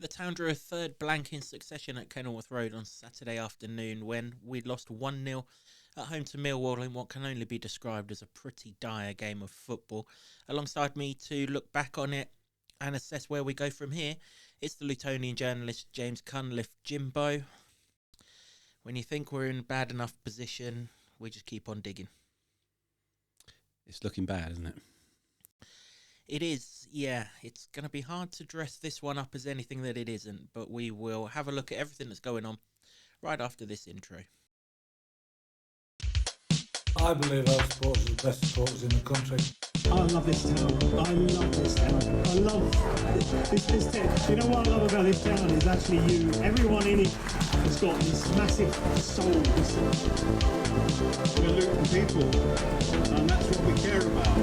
The town drew a third blank in succession at Kenilworth Road on Saturday afternoon when we lost 1-0 at home to Millwall in what can only be described as a pretty dire game of football. Alongside me to look back on it and assess where we go from here, it's the Lutonian journalist James Cunliffe. Jimbo, when you think we're in a bad enough position, we just keep on digging. It's looking bad, isn't it? It is, yeah. It's going to be hard to dress this one up as anything that it isn't, but we will have a look at everything that's going on right after this intro. I believe our supporters are the best supporters in the country. I love this town. I love this town. I love this town. You know what I love about this town is actually you. Everyone in it has got this massive soul. We're Luton people, and that's what we care about.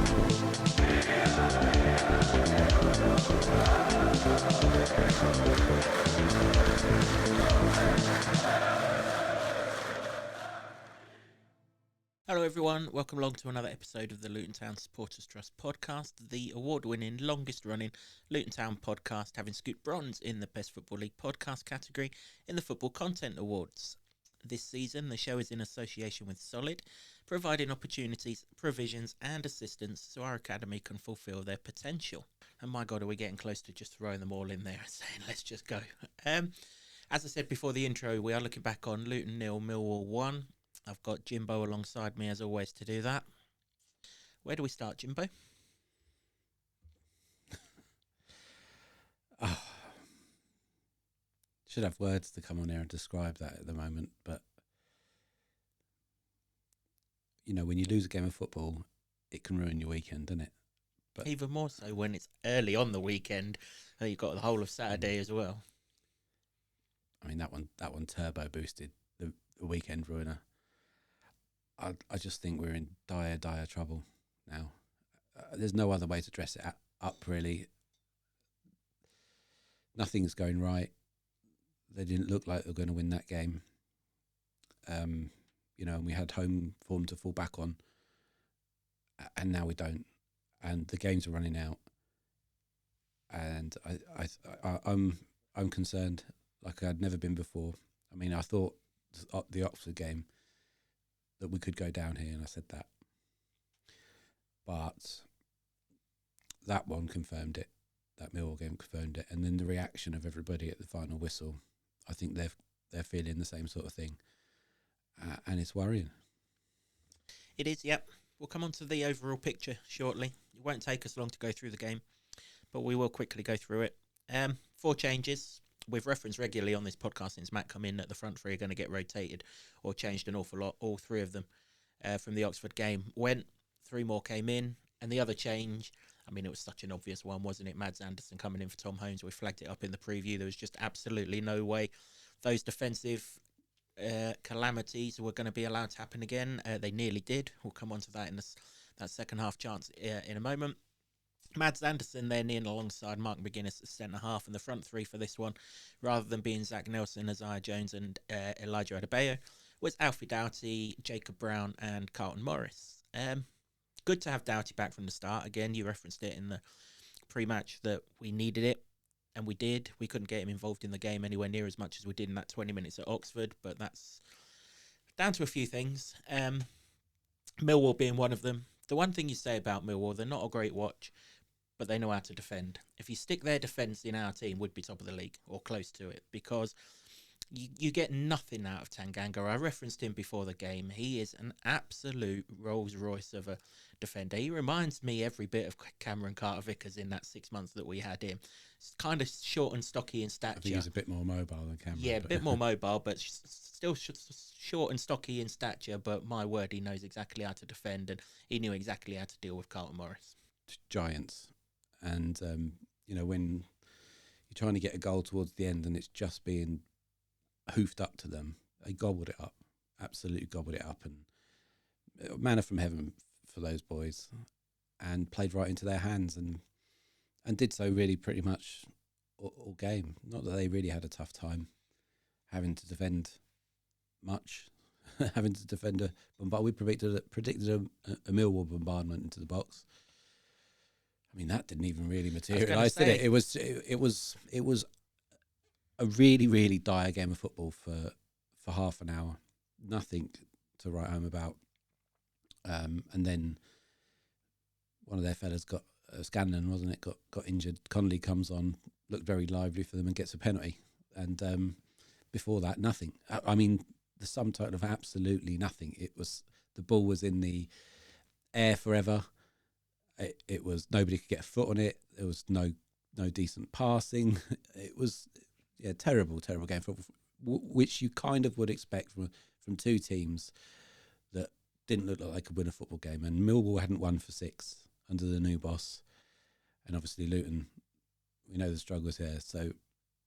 Hello everyone, welcome along to another episode of the Luton Town Supporters Trust podcast, the award-winning, longest-running Luton Town podcast, having scooped bronze in the Best Football League podcast category in the Football Content Awards. This season, the show is in association with Solid, providing opportunities, provisions and assistance so our academy can fulfil their potential. And my God, are we getting close to just throwing them all in there and saying, let's just go. As I said before the intro, we are looking back on Luton 0, Millwall 1. I've got Jimbo alongside me as always to do that. Where do we start, Jimbo? Should have words to come on here and describe that at the moment, but you know, when you lose a game of football, it can ruin your weekend, doesn't it? But even more so when it's early on the weekend, and you've got the whole of Saturday as well. I mean, that one turbo boosted the weekend ruiner. I just think we're in dire trouble now. There's no other way to dress it up, really. Nothing's going right. They didn't look like they were going to win that game. You know, and we had home form to fall back on, and now we don't. And the games are running out, and I'm concerned, like I'd never been before. I mean, I thought the Oxford game that we could go down here, and I said that. But that one confirmed it. That Millwall game confirmed it. And then the reaction of everybody at the final whistle, I think they're feeling the same sort of thing. And it's worrying. It is, yep. We'll come on to the overall picture shortly. It won't take us long to go through the game, but we will quickly go through it. 4 changes. We've referenced regularly on this podcast since Matt come in that the front three are going to get rotated or changed an awful lot. All 3 of them from the Oxford game went. 3 more came in. And the other change, I mean, it was such an obvious one, wasn't it? Mads Anderson coming in for Tom Holmes. We flagged it up in the preview. There was just absolutely no way those defensive calamities were going to be allowed to happen again. They nearly did. We'll come on to that in that second half chance in a moment. Mads Anderson then in alongside Mark McGuinness at centre-half, and the front 3 for this one, rather than being Zach Nelson, Isaiah Jones and Elijah Adebayo, was Alfie Doughty, Jacob Brown and Carlton Morris. Good to have Doughty back from the start. Again, you referenced it in the pre-match that we needed it, and we did. We couldn't get him involved in the game anywhere near as much as we did in that 20 minutes at Oxford, but that's down to a few things. Millwall being one of them. The one thing you say about Millwall, they're not a great watch, but they know how to defend. If you stick their defence in our team, would be top of the league or close to it, because you get nothing out of Tanganga. I referenced him before the game. He is an absolute Rolls Royce of a defender. He reminds me every bit of Cameron Carter-Vickers in that 6 months that we had him. It's kind of short and stocky in stature. I think he's a bit more mobile than Cameron. Yeah, a bit more mobile, but still short and stocky in stature. But my word, he knows exactly how to defend, and he knew exactly how to deal with Carlton Morris. Giants. And, you know, when you're trying to get a goal towards the end and it's just being hoofed up to them, they gobbled it up. Absolutely gobbled it up. And manna from heaven for those boys, and played right into their hands and did so really pretty much all game. Not that they really had a tough time having to defend much, having to defend a bombard. We predicted a Millwall bombardment into the box. I mean, that didn't even really materialise, did it? It was a really, really dire game of football for half an hour. Nothing to write home about. And then one of their fellas got Scanlon, wasn't it? Got injured. Connolly comes on, looked very lively for them, and gets a penalty. And before that, nothing. I mean, the sum total of absolutely nothing. It was the ball was in the air forever. It was nobody could get a foot on it. There was no decent passing. It was terrible game for which you kind of would expect from two teams that didn't look like they could win a football game. And Millwall hadn't won for 6 under the new boss, and obviously Luton, we know the struggles here. So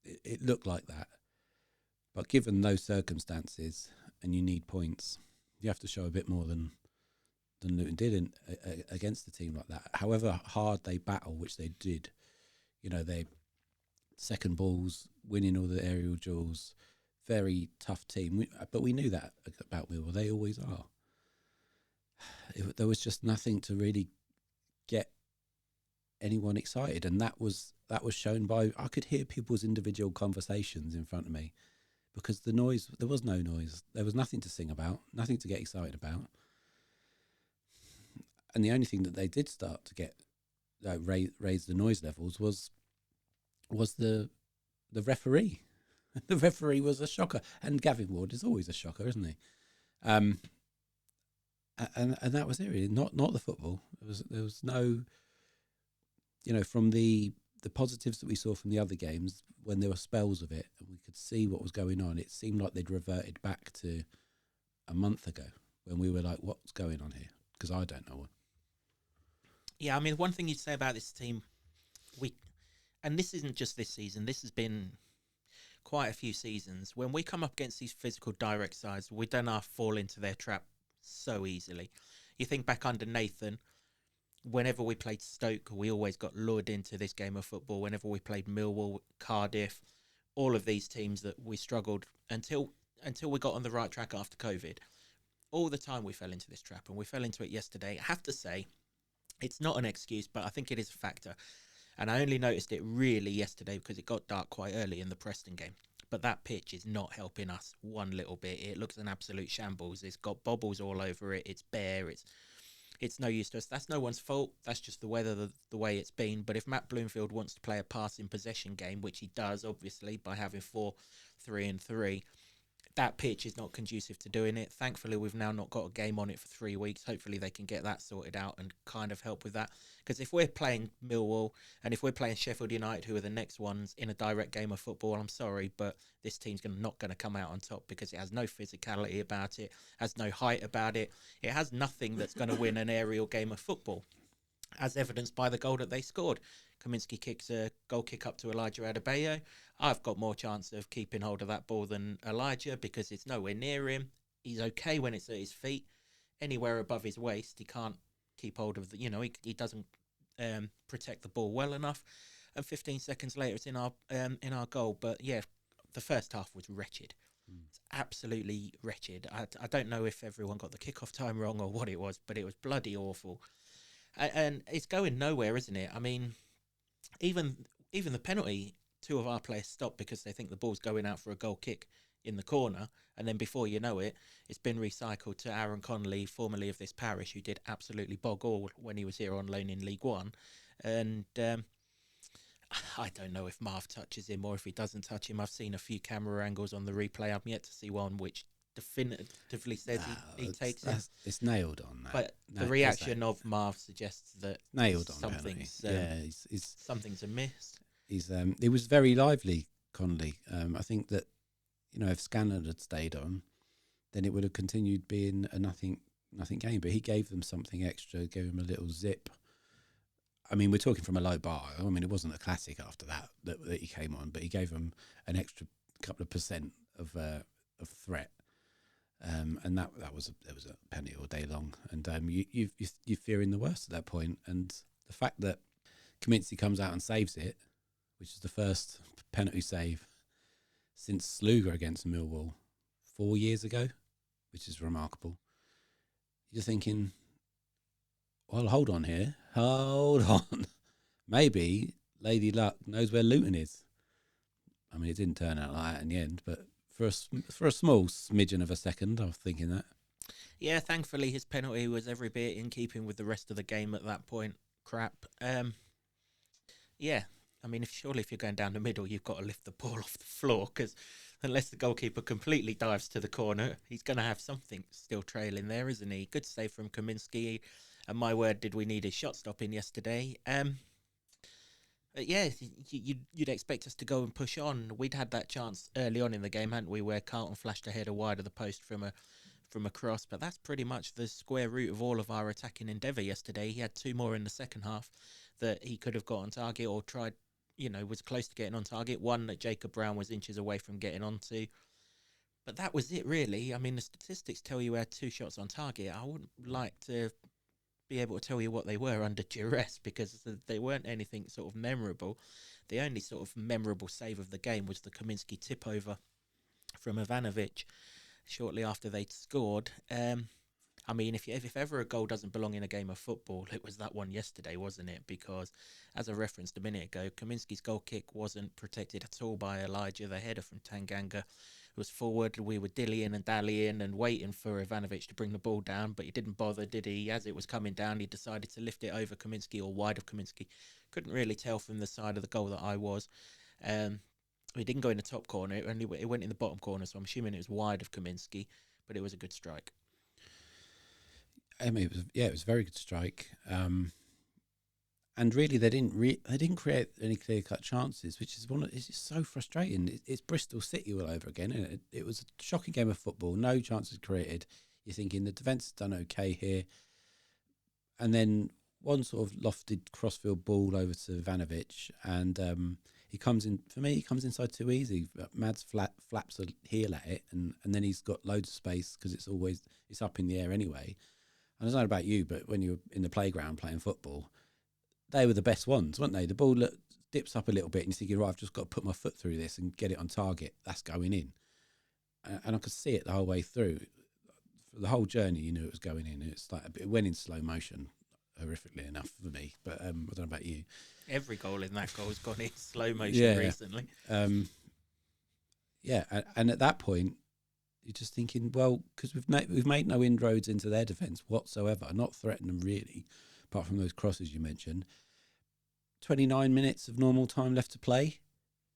it looked like that. But given those circumstances, and you need points, you have to show a bit more than Luton did against a team like that. However hard they battle, which they did, they second balls, winning all the aerial duels, very tough team. But we knew that about Millwall. They always are. There was just nothing to really get anyone excited, and that was shown by, I could hear people's individual conversations in front of me, because there was no noise. There was nothing to sing about, nothing to get excited about. And the only thing that they did start to get raise the noise levels was the referee. The referee was a shocker, and Gavin Ward is always a shocker, isn't he? And that was it, really. Not the football. There was no, from the positives that we saw from the other games, when there were spells of it and we could see what was going on, it seemed like they'd reverted back to a month ago when we were like, what's going on here? Because I don't know. Yeah, I mean, one thing you'd say about this team, and this isn't just this season, this has been quite a few seasons, when we come up against these physical direct sides, we don't fall into their trap so easily. You think back under Nathan, whenever we played Stoke, we always got lured into this game of football. Whenever we played Millwall, Cardiff, all of these teams that we struggled until we got on the right track after COVID. All the time we fell into this trap, and we fell into it yesterday. I have to say, it's not an excuse, but I think it is a factor. And I only noticed it really yesterday because it got dark quite early in the Preston game. But that pitch is not helping us one little bit. It looks an absolute shambles. It's got bobbles all over it. It's bare. It's no use to us. That's no one's fault. That's just the weather, the way it's been. But if Matt Bloomfield wants to play a passing possession game, which he does, obviously, by having 4-3-3, that pitch is not conducive to doing it. Thankfully, we've now not got a game on it for 3 weeks. Hopefully, they can get that sorted out and kind of help with that. Because if we're playing Millwall and if we're playing Sheffield United, who are the next ones in a direct game of football, I'm sorry, but this team's not going to come out on top because it has no physicality about it, has no height about it. It has nothing that's going to win an aerial game of football, as evidenced by the goal that they scored. Kaminsky kicks a goal kick up to Elijah Adebayo. I've got more chance of keeping hold of that ball than Elijah because it's nowhere near him. He's okay when it's at his feet. Anywhere above his waist, he can't keep hold of he doesn't protect the ball well enough. And 15 seconds later, it's in our goal. But yeah, the first half was wretched. It's absolutely wretched. I don't know if everyone got the kickoff time wrong or what it was, but it was bloody awful. And it's going nowhere, isn't it? I mean, even the penalty, 2 of our players stopped because they think the ball's going out for a goal kick in the corner, and then before you know it, it's been recycled to Aaron Connolly, formerly of this parish, who did absolutely bog all when he was here on loan in League One. And I don't know if Marv touches him or if he doesn't touch him. I've seen a few camera angles on the replay. I'm yet to see one which definitively says he takes it. It's nailed on that. But the reaction of Marv suggests that nailed on something's amiss. He was very lively, Connolly. I think that if Scanlon had stayed on, then it would have continued being a nothing game. But he gave them something extra, gave them a little zip. I mean, we're talking from a low bar. I mean, it wasn't a classic after that he came on, but he gave them an extra couple of % of threat. And there was a penalty all day long, and you're fearing the worst at that point. And the fact that Kaminsky comes out and saves it, which is the first penalty save since Sluga against Millwall 4 years ago, which is remarkable. You're thinking, well, hold on here, hold on. Maybe Lady Luck knows where Luton is. I mean, it didn't turn out like that in the end, but for a small smidgen of a second, I was thinking that. Yeah, thankfully his penalty was every bit in keeping with the rest of the game at that point. Crap. Yeah, I mean, if you're going down the middle, you've got to lift the ball off the floor, because unless the goalkeeper completely dives to the corner, he's going to have something still trailing there, isn't he? Good save from Kaminsky, and my word, did we need his shot stopping yesterday. Yeah, you'd expect us to go and push on. We'd had that chance early on in the game, hadn't we, where Carlton flashed a header wide of the post from a cross, but that's pretty much the square root of all of our attacking endeavour yesterday. He had two more in the second half that he could have got on target or tried, was close to getting on target. One that Jacob Brown was inches away from getting onto. But that was it, really. I mean, the statistics tell you we had 2 shots on target. I wouldn't like to be able to tell you what they were under duress, because they weren't anything sort of memorable. The only sort of memorable save of the game was the Kaminsky tip over from Ivanovic shortly after they'd scored. I mean, if ever a goal doesn't belong in a game of football, it was that one yesterday, wasn't it? Because, as I referenced a minute ago, Kaminsky's goal kick wasn't protected at all by Elijah. The header from Tanganga was forward. We were dillying and dallying and waiting for Ivanovic to bring the ball down, but he didn't bother, did he? As it was coming down, he decided to lift it over Kaminsky or wide of Kaminsky. Couldn't really tell from the side of the goal that I was. It didn't go in the top corner. It went in the bottom corner, so I'm assuming it was wide of Kaminsky, but it was a good strike. I mean, it was a very good strike. And really, they didn't create any clear-cut chances, which is it's just so frustrating. It's Bristol City all over again, and it was a shocking game of football. No chances created. You're thinking the defence has done okay here, and then one sort of lofted crossfield ball over to Ivanovic, and he comes in. For me, he comes inside too easy. Mads flaps a heel at it, and then he's got loads of space because it's up in the air anyway. And I don't know about you, but when you're in the playground playing football, they were the best ones, weren't they? The ball dips up a little bit and you're thinking, right, I've just got to put my foot through this and get it on target. That's going in. And I could see it the whole way through. For the whole journey, you knew it was going in. It went in slow motion, horrifically enough for me. But I don't know about you. Every goal in that goal has gone in slow motion recently. And at that point, you're just thinking, well, because we've made no inroads into their defence whatsoever, not threatened them really, apart from those crosses you mentioned. 29 minutes of normal time left to play.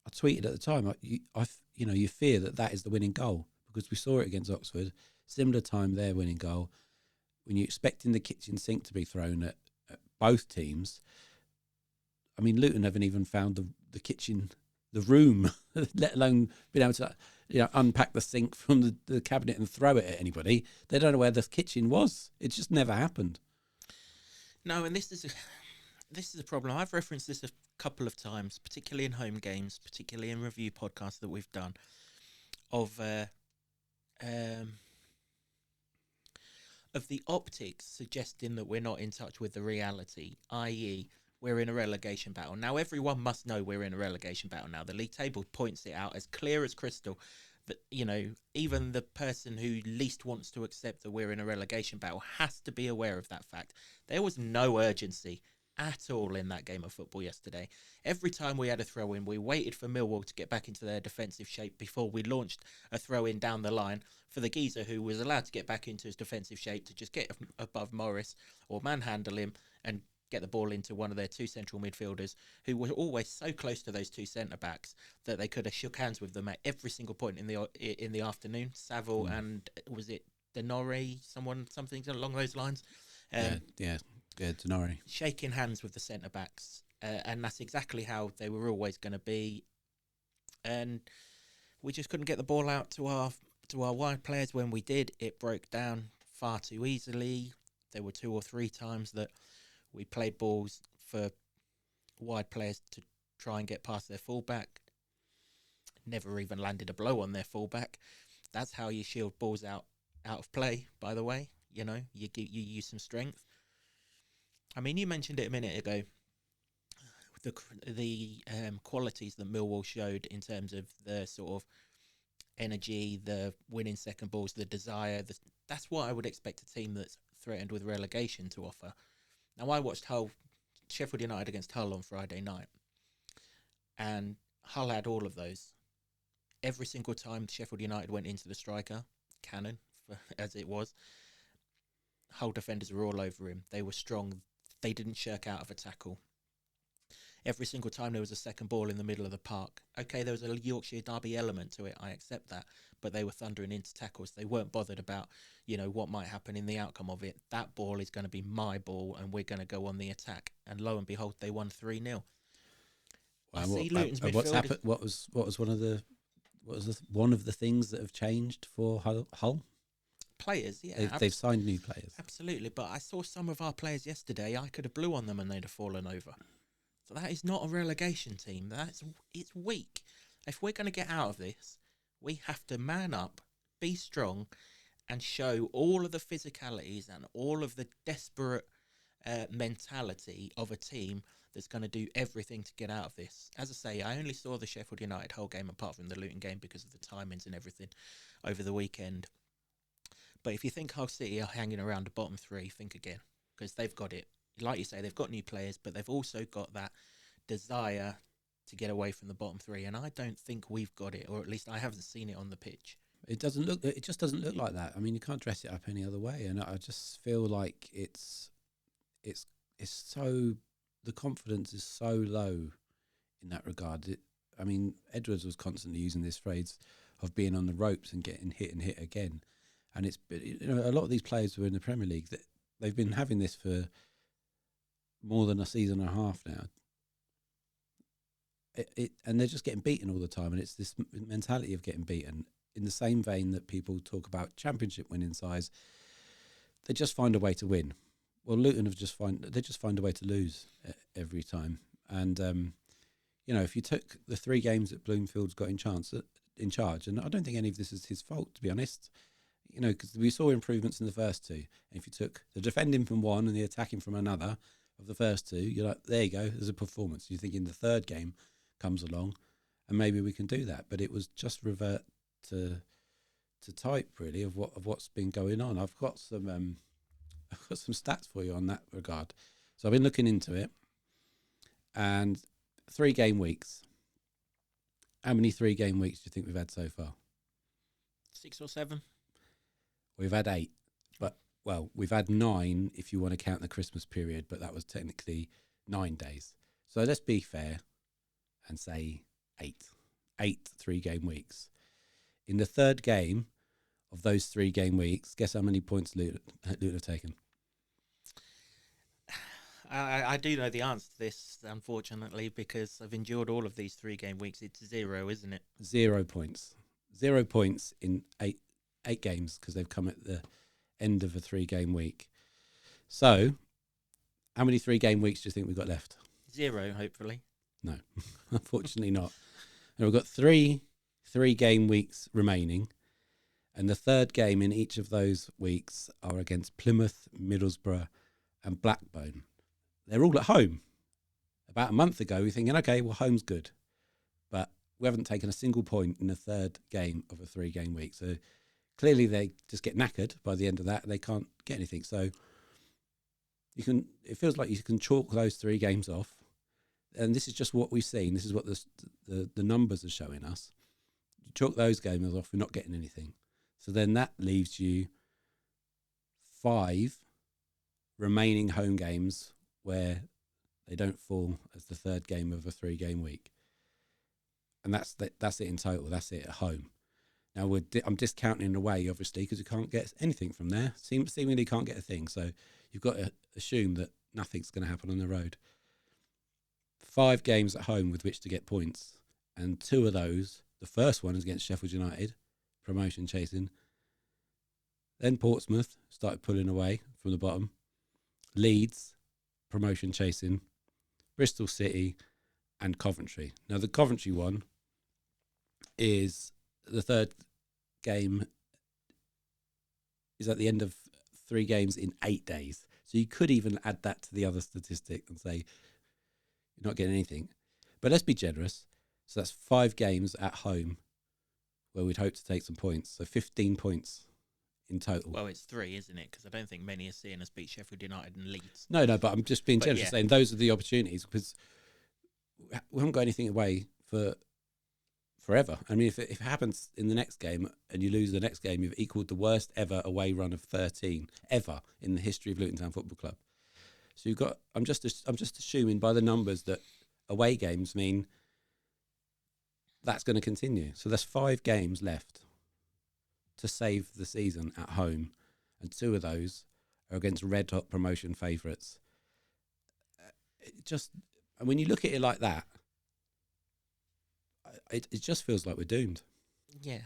I tweeted at the time, you fear that is the winning goal, because we saw it against Oxford. Similar time, their winning goal. When you're expecting the kitchen sink to be thrown at both teams, I mean, Luton haven't even found the kitchen, the room, let alone being able to unpack the sink from the cabinet and throw it at anybody. They don't know where the kitchen was. It just never happened. No, and this is a problem. I've referenced this a couple of times, particularly in home games, particularly in review podcasts that we've done, of the optics suggesting that we're not in touch with the reality, i.e., we're in a relegation battle. Now, everyone must know we're in a relegation battle now. The league table points it out as clear as crystal that, even the person who least wants to accept that we're in a relegation battle has to be aware of that fact. There was no urgency at all in that game of football yesterday. Every time we had a throw-in, we waited for Millwall to get back into their defensive shape before we launched a throw-in down the line for the geezer who was allowed to get back into his defensive shape to just get above Morris or manhandle him and get the ball into one of their 2 central midfielders who were always so close to those 2 centre-backs that they could have shook hands with them at every single point in the afternoon. Saville and, was it Denore, something along those lines? Denore. Shaking hands with the centre-backs, and that's exactly how they were always going to be. And we just couldn't get the ball out to our wide players. When we did, it broke down far too easily. There were 2 or 3 times that we played balls for wide players to try and get past their fullback. Never even landed a blow on their fullback. That's how you shield balls out of play, by the way. You use some strength. I mean, you mentioned it a minute ago. The qualities that Millwall showed in terms of the sort of energy, the winning second balls, the desire. That's what I would expect a team that's threatened with relegation to offer. Now, I watched Sheffield United against Hull on Friday night, and Hull had all of those. every single time Sheffield United went into the striker, cannon, as it was, Hull defenders were all over him. They were strong. They didn't shirk out of a tackle. Every single time there was a second ball in the middle of the park. Okay, there was a Yorkshire Derby element to it. I accept that. But they were thundering into tackles. They weren't bothered about, what might happen in the outcome of it. That ball is going to be my ball and we're going to go on the attack. And lo and behold, they won 3-0. I see Luton's midfield. What's happened? What was one of the things that have changed for Hull? Players, yeah. They've signed new players. Absolutely. But I saw some of our players yesterday. I could have blew on them and they'd have fallen over. So that is not a relegation team. It's weak. If we're going to get out of this, we have to man up, be strong, and show all of the physicalities and all of the desperate mentality of a team that's going to do everything to get out of this. As I say, I only saw the Sheffield United whole game apart from the Luton game because of the timings and everything over the weekend. But if you think Hull City are hanging around the bottom three, think again, because they've got it. Like you say, they've got new players, but they've also got that desire to get away from the bottom three, and I don't think we've got it, or at least I haven't seen it on the pitch. It just doesn't look like that. I mean, you can't dress it up any other way, and I just feel like it's so, the confidence is so low in that regard. I mean, Edwards was constantly using this phrase of being on the ropes and getting hit and hit again, and it's a lot of these players who are in the Premier League, that they've been having this for more than a season and a half now. And they're just getting beaten all the time, and it's this mentality of getting beaten. In the same vein that people talk about championship winning size, they just find a way to win. Well, Luton just find a way to lose every time. And if you took the 3 games that Bloomfield's got in charge, and I don't think any of this is his fault, to be honest. Because we saw improvements in the first 2. And if you took the defending from one and the attacking from another of the first 2, you're like, there you go, there's a performance. You think in the third game comes along and maybe we can do that, but it was just revert to type really of what's been going on. I've got some stats for you on that regard. So I've been looking into it, and 3 game weeks. How many 3 game weeks do you think we've had so far? 6 or 7. We've had 8, but we've had 9 if you want to count the Christmas period, but that was technically 9 days. So let's be fair and say 8 3 game weeks. In the third game of those 3 game weeks, guess how many points Luton have taken? I do know the answer to this, unfortunately, because I've endured all of these 3 game weeks. It's 0, isn't it? 0 points. 0 points in 8 games, because they've come at the end of a 3 game week. So, how many 3 game weeks do you think we've got left? 0, hopefully. No, unfortunately not. And we've got 3 game weeks remaining, and the third game in each of those weeks are against Plymouth, Middlesbrough and Blackburn. They're all at home. About a month ago, we were thinking, okay, well, home's good. But we haven't taken a single point in the third game of a 3 game week. So clearly they just get knackered by the end of that. They can't get anything. So it feels like you can chalk those 3 games off. And this is just what we've seen. This is what the numbers are showing us. You chalk those games off, we're not getting anything. So then that leaves you 5 remaining home games where they don't fall as the third game of a 3 game week. And that's it in total. That's it at home. Now I'm discounting away, obviously, because you can't get anything from there. Seemingly can't get a thing. So you've got to assume that nothing's going to happen on the road. 5 games at home with which to get points. And 2 of those, the first one is against Sheffield United, promotion chasing. Then Portsmouth started pulling away from the bottom. Leeds, promotion chasing. Bristol City and Coventry. Now the Coventry one is the third game is at the end of 3 games in 8 days. So you could even add that to the other statistic and say you're not getting anything. But let's be generous. So that's 5 games at home where we'd hope to take some points. So 15 points in total. Well, it's 3, isn't it? Because I don't think many are seeing us beat Sheffield United and Leeds. No, but I'm just being generous, saying those are the opportunities, because we haven't got anything away for forever. I mean, if it happens in the next game and you lose the next game, you've equalled the worst ever away run of 13 ever in the history of Luton Town Football Club. So you've got. I'm just assuming by the numbers that away games mean that's going to continue. So there's 5 games left to save the season at home, and 2 of those are against red hot promotion favourites. And when you look at it like that, it just feels like we're doomed. Yeah.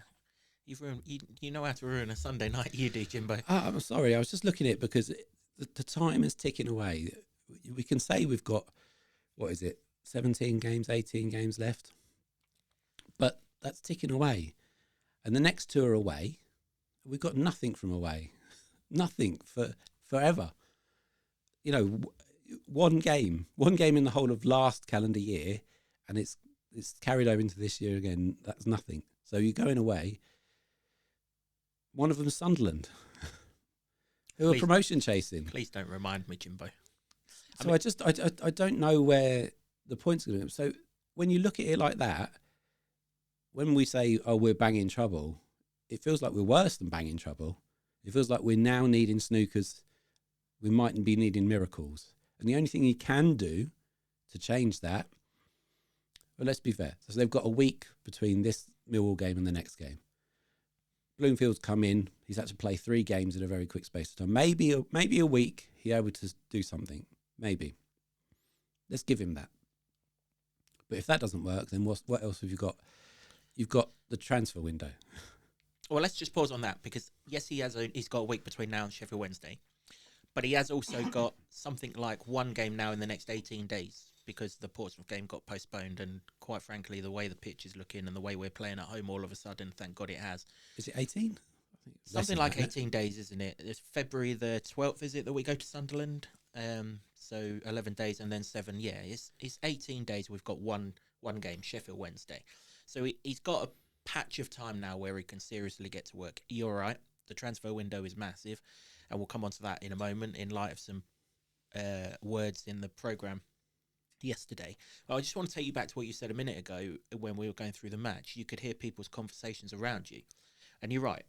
You've ruined, you know how to ruin a Sunday night, you do, Jimbo. I'm sorry, I was just looking at it because the time is ticking away. We can say we've got, 17 games, 18 games left. But that's ticking away. And the next 2 are away. We've got nothing from away. Nothing for forever. You know, one game in the whole of last calendar year, and it's carried over into this year again. That's nothing. So you're going away. One of them's Sunderland, who are promotion chasing. Please don't remind me, Jimbo. So I don't know where the point's going to go. So when you look at it like that, when we say, oh, we're banging trouble, it feels like we're worse than banging trouble. It feels like we're now needing snookers. We mightn't be needing miracles. And the only thing you can do to change that, well, let's be fair. So they've got a week between this Millwall game and the next game. Bloomfield's come in. He's had to play 3 games in a very quick space of time. Maybe a week he's able to do something. Maybe. Let's give him that. But if that doesn't work, then what else have you got? You've got the transfer window. Well, let's just pause on that because, yes, he's got a week between now and Sheffield Wednesday. But he has also got something like 1 game now in the next 18 days because the Portsmouth game got postponed. And quite frankly, the way the pitch is looking and the way we're playing at home all of a sudden, thank God it has. Is it 18? Something like 18 days, isn't it? It's February the 12th, is it, that we go to Sunderland? So 11 days and then 7. Yeah, it's 18 days. We've got one game, Sheffield Wednesday. So he's got a patch of time now where he can seriously get to work. You're right. The transfer window is massive. And we'll come on to that in a moment in light of some words in the programme yesterday. Well, I just want to take you back to what you said a minute ago when we were going through the match. You could hear people's conversations around you. And you're right.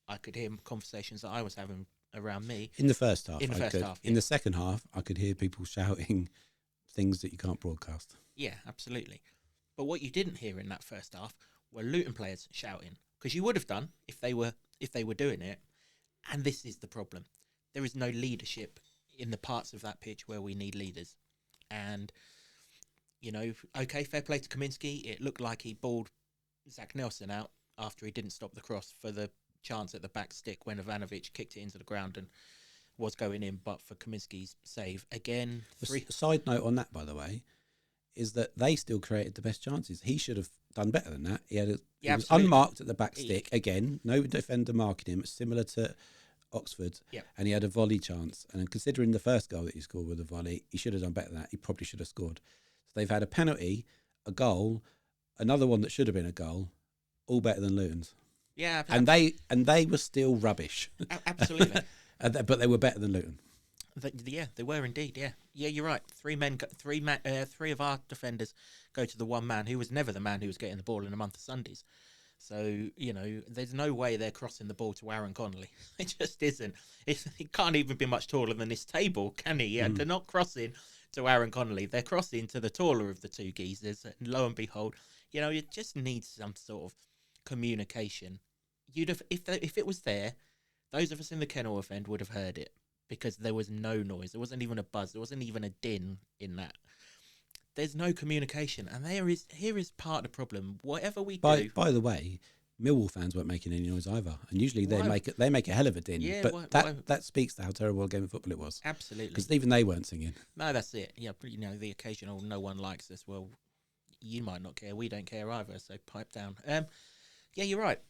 I could hear conversations that I was having around me. In the first half. In the first half, yeah. In the second half, I could hear people shouting things that you can't broadcast. Yeah, absolutely. But what you didn't hear in that first half were Luton players shouting. Because you would have done if they were doing it. And this is the problem. There is no leadership in the parts of that pitch where we need leaders. And, you know, okay, fair play to Kaminski. It looked like he balled Zach Nelson out after he didn't stop the cross for the chance at the back stick when Ivanovic kicked it into the ground and was going in. But for Kaminski's save, again... A side note on that, by the way, is that they still created the best chances. He should have done better than that. He was unmarked at the back stick. Again, no defender marking him, similar to Oxford. Yep. And he had a volley chance. And considering the first goal that he scored with a volley, he should have done better than that. He probably should have scored. So they've had a penalty, a goal, another one that should have been a goal, all better than Luton's. Yeah. And they were still rubbish. Absolutely. But they were better than Luton. They were indeed. Yeah, you're right. Three of our defenders go to the one man who was never the man who was getting the ball in a month of Sundays. So, you know, there's no way they're crossing the ball to Aaron Connolly. It just isn't. He can't even be much taller than this table, can he? Yeah, they're not crossing to Aaron Connolly. They're crossing to the taller of the 2 geezers. And lo and behold, you know, it just needs some sort of communication. If it was there, those of us in the Kenilworth end would have heard it. Because there was no noise. There wasn't even a buzz. There wasn't even a din in that. There's no communication. And here is part of the problem. Whatever we do... By the way, Millwall fans weren't making any noise either. And usually they make a hell of a din. Yeah, but that speaks to how terrible a game of football it was. Absolutely. Because even they weren't singing. No, that's it. Yeah, you know, the occasional no one likes us. Well, you might not care. We don't care either. So pipe down. Yeah, you're right.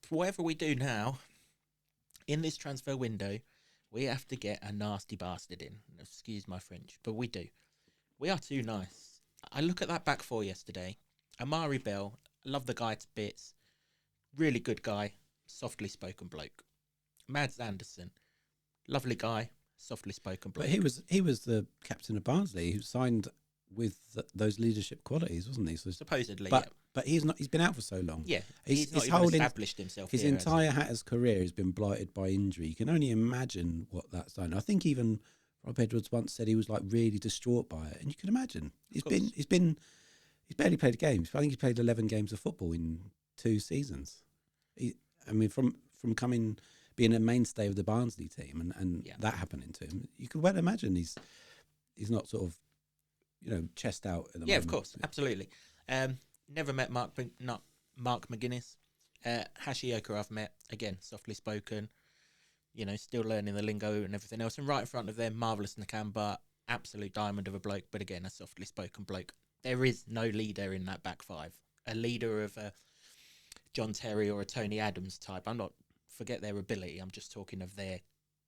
Whatever we do now, in this transfer window... we have to get a nasty bastard in. Excuse my French, but we do. We are too nice. I look at that back 4 yesterday. Amari Bell, love the guy to bits. Really good guy, softly spoken bloke. Mads Anderson, lovely guy, softly spoken bloke. But he was the captain of Barnsley who signed with those leadership qualities, wasn't he? So, supposedly, but But he's not. He's been out for so long. Yeah, He's he's not his even whole established himself. His here, has he? entire Hatters career has been blighted by injury. You can only imagine what that's done. I think even Rob Edwards once said he was like really distraught by it, and you can imagine he's barely played games. I think he's played 11 games of football in 2 seasons. From being a mainstay of the Barnsley team and that happening to him, you could well imagine he's not sort of, chest out at the moment. Yeah, of course, absolutely. Never met Mark McGuinness. Hashioka I've met, again, softly spoken, still learning the lingo and everything else. And right in front of them, Marvellous Nakamba, absolute diamond of a bloke, but again, a softly spoken bloke. There is no leader in that back five. A leader of a John Terry or a Tony Adams type. Forget their ability, I'm just talking of their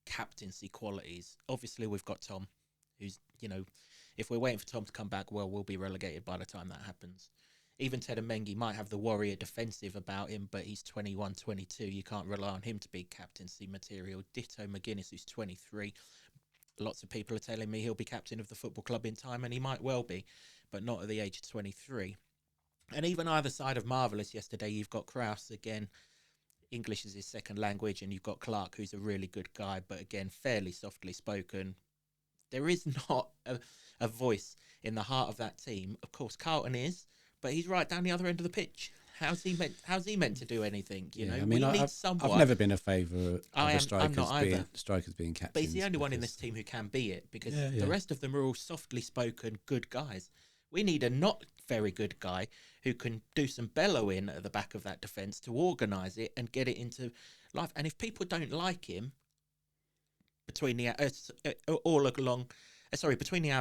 captaincy qualities. Obviously, we've got Tom, who's, if we're waiting for Tom to come back, well, we'll be relegated by the time that happens. Even Ted Mengi might have the warrior defensive about him, but he's 21, 22. You can't rely on him to be captaincy material. Ditto McGuinness, who's 23. Lots of people are telling me he'll be captain of the football club in time, and he might well be, but not at the age of 23. And even either side of Marvellous yesterday, you've got Krause, again, English is his second language, and you've got Clark, who's a really good guy, but again, fairly softly spoken. There is not a voice in the heart of that team. Of course, Carlton is, but he's right down the other end of the pitch. How's he meant to do need someone. I've never been a favourite of I'm not strikers being captains. But he's the only one in this team who can be it, because the rest of them are all softly spoken, good guys. We need a not very good guy who can do some bellowing at the back of that defence to organise it and get it into life. And if people don't like him between the hours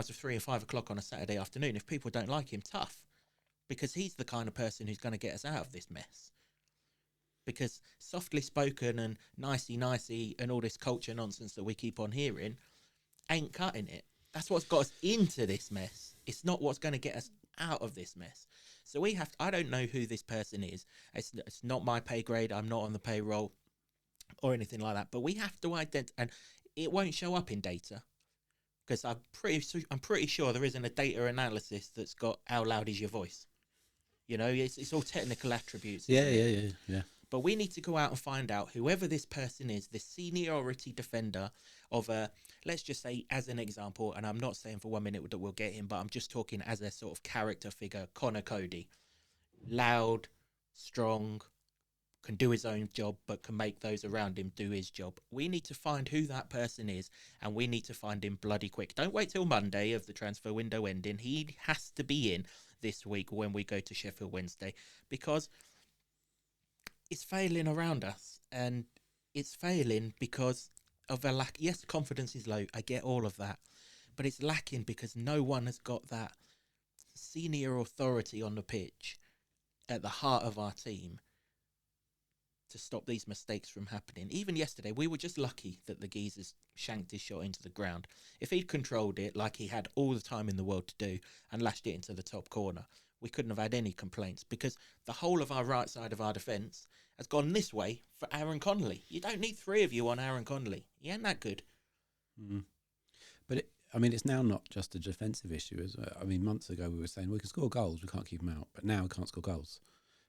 of 3 and 5 o'clock on a Saturday afternoon, if people don't like him, tough, because he's the kind of person who's going to get us out of this mess. Because softly spoken and nicey and all this culture nonsense that we keep on hearing ain't cutting it. That's what's got us into this mess. It's not what's going to get us out of this mess. So I don't know who this person is. It's not my pay grade. I'm not on the payroll or anything like that. But we have to identify, and it won't show up in data, because I'm pretty sure there isn't a data analysis that's got how loud is your voice. It's all technical attributes. Yeah. But we need to go out and find out whoever this person is, this seniority defender of let's just say, as an example, and I'm not saying for 1 minute that we'll get him, but I'm just talking as a sort of character figure, Connor Cody. Loud, strong, can do his own job, but can make those around him do his job. We need to find who that person is, and we need to find him bloody quick. Don't wait till Monday of the transfer window ending. He has to be in this week when we go to Sheffield Wednesday, because it's failing around us, and it's failing because of a lack. Yes, confidence is low. I get all of that, but it's lacking because no one has got that senior authority on the pitch at the heart of our team to stop these mistakes from happening. Even yesterday, we were just lucky that the geezers shanked his shot into the ground. If he'd controlled it like he had all the time in the world to do and lashed it into the top corner, we couldn't have had any complaints, because the whole of our right side of our defence has gone this way for Aaron Connolly. You don't need 3 of you on Aaron Connolly. He ain't that good. Mm. But it's now not just a defensive issue. Months ago we were saying we can score goals, we can't keep them out, but now we can't score goals.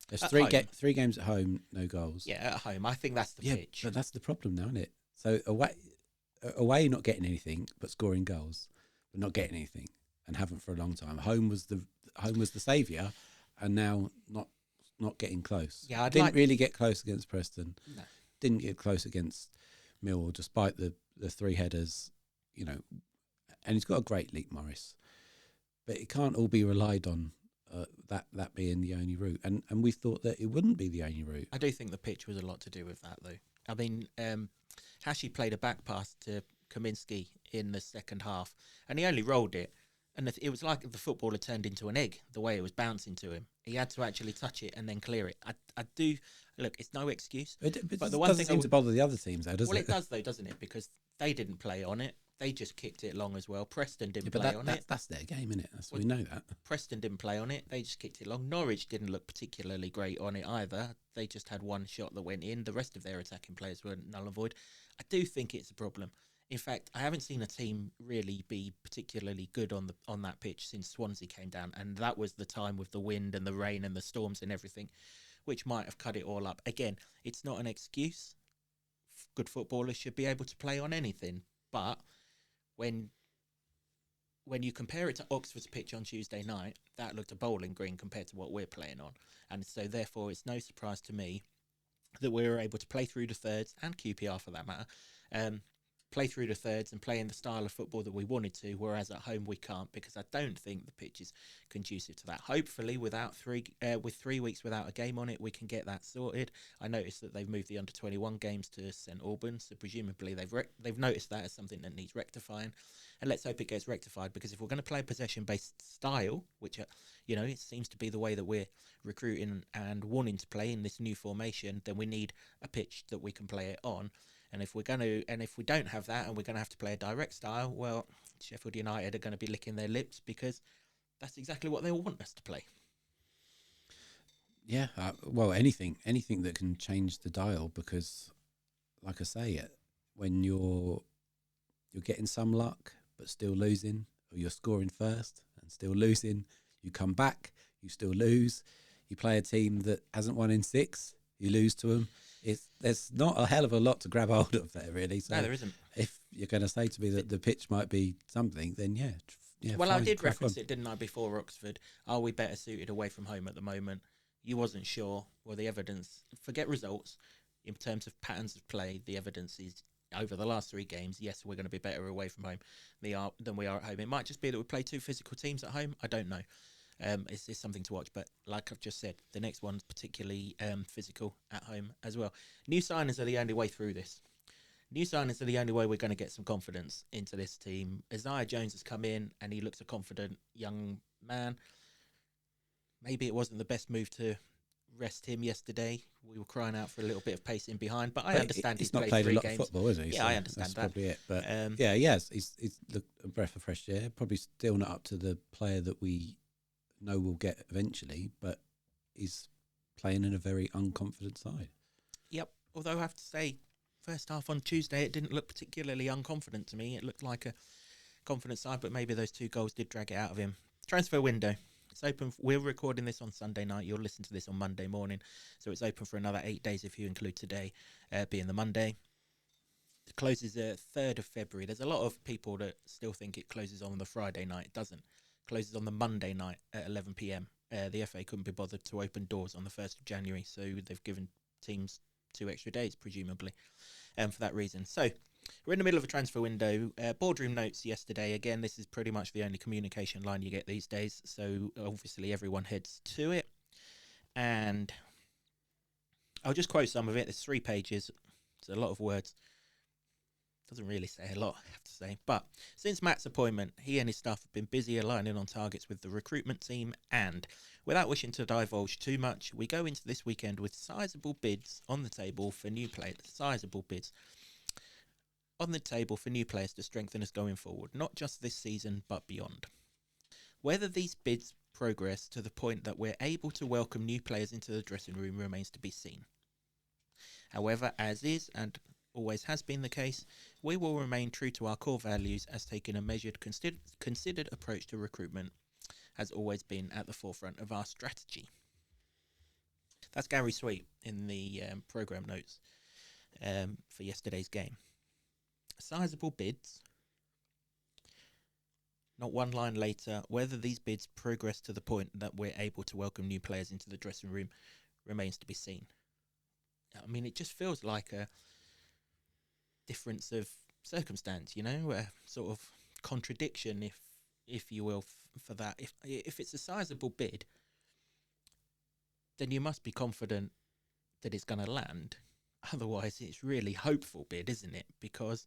There's 3 games at home, no goals. Yeah, at home. I think that's the pitch. But that's the problem now, isn't it? So away not getting anything, but scoring goals, but not getting anything, and haven't for a long time. Home was the saviour, and now not getting close. Yeah, didn't really get close against Preston. No. Didn't get close against Millwall, despite the 3 headers, And he's got a great Leek Morris, but it can't all be relied on. That being the only route, and we thought that it wouldn't be the only route. I do think the pitch was a lot to do with that, though. Hashi played a back pass to Kaminsky in the second half, and he only rolled it, and it was like the footballer turned into an egg the way it was bouncing to him. He had to actually touch it and then clear it. I do look. It's no excuse, but the one thing seems to bother the other teams, though, doesn't it? Well, it does, though, doesn't it? Because they didn't play on it. They just kicked it long as well. Preston didn't play on it. That's their game, isn't it? We know that. Preston didn't play on it. They just kicked it long. Norwich didn't look particularly great on it either. They just had one shot that went in. The rest of their attacking players were null and void. I do think it's a problem. In fact, I haven't seen a team really be particularly good on that pitch since Swansea came down, and that was the time with the wind and the rain and the storms and everything, which might have cut it all up. Again, it's not an excuse. Good footballers should be able to play on anything, but when you compare it to Oxford's pitch on Tuesday night, that looked a bowling green compared to what we're playing on, and so therefore it's no surprise to me that we were able to play through the thirds, and QPR for that matter, play through the thirds and play in the style of football that we wanted to, whereas at home we can't, because I don't think the pitch is conducive to that. Hopefully, with 3 weeks without a game on it, we can get that sorted. I noticed that they've moved the under-21 games to St Albans, so presumably they've noticed that as something that needs rectifying, and let's hope it gets rectified, because if we're going to play a possession-based style, which it seems to be the way that we're recruiting and wanting to play in this new formation, then we need a pitch that we can play it on. And if we don't have that, and we're going to have to play a direct style, well, Sheffield United are going to be licking their lips, because that's exactly what they want us to play. Yeah, well, anything that can change the dial, because, like I say, when you're getting some luck but still losing, or you're scoring first and still losing, you come back, you still lose. You play a team that hasn't won in 6, you lose to them. There's not a hell of a lot to grab hold of there, really. So no, there isn't. If you're going to say to me that the pitch might be something, then yeah. Well, fine, I did reference on. it, didn't I, before Oxford? Are we better suited away from home at the moment? You wasn't sure. Well, the evidence, forget results, in terms of patterns of play, the evidence is over the last 3 games, yes, we're going to be better away from home than we are at home. It might just be that we play 2 physical teams at home. I don't know. It's something to watch, but like I've just said, the next one's particularly physical at home as well. New signings are the only way through this. New signings are the only way we're going to get some confidence into this team. Isaiah Jones has come in and he looks a confident young man. Maybe it wasn't the best move to rest him yesterday. We were crying out for a little bit of pace in behind, but I understand he's not played a lot of football, is he? Yeah, so I understand that's that. Probably it. But yeah, yes, he's a breath of fresh air. Probably still not up to the player that we know we'll get eventually, but he's playing in a very unconfident side. Yep. Although I have to say, first half on Tuesday, it didn't look particularly unconfident to me. It looked like a confident side, but maybe those 2 goals did drag it out of him. Transfer window. It's open. We're recording this on Sunday night. You'll listen to this on Monday morning. So it's open for another 8 days if you include today being the Monday. It closes 3rd of February. There's a lot of people that still think it closes on the Friday night. It doesn't. It closes on the Monday night at 11 p.m. The FA couldn't be bothered to open doors on the 1st of January, so they've given teams 2 extra days, presumably, for that reason. So we're in the middle of a transfer window. Boardroom notes yesterday. Again, this is pretty much the only communication line you get these days, so obviously everyone heads to it. And I'll just quote some of it. There's 3 pages. It's a lot of words. Doesn't really say a lot, I have to say. But since Matt's appointment, he and his staff have been busy aligning on targets with the recruitment team, and without wishing to divulge too much, we go into this weekend with sizable bids on the table for new players. Sizable bids on the table for new players to strengthen us going forward, not just this season, but beyond. Whether these bids progress to the point that we're able to welcome new players into the dressing room remains to be seen. However, as is and always has been the case, we will remain true to our core values, as taking a measured, considered approach to recruitment has always been at the forefront of our strategy. That's Gary Sweet in the programme notes for yesterday's game. Sizable bids. Not one line later, whether these bids progress to the point that we're able to welcome new players into the dressing room remains to be seen. I mean, it just feels like a difference of circumstance, a sort of contradiction, if you will, for that. If it's a sizable bid, then you must be confident that it's going to land. Otherwise, it's really hopeful bid, isn't it? Because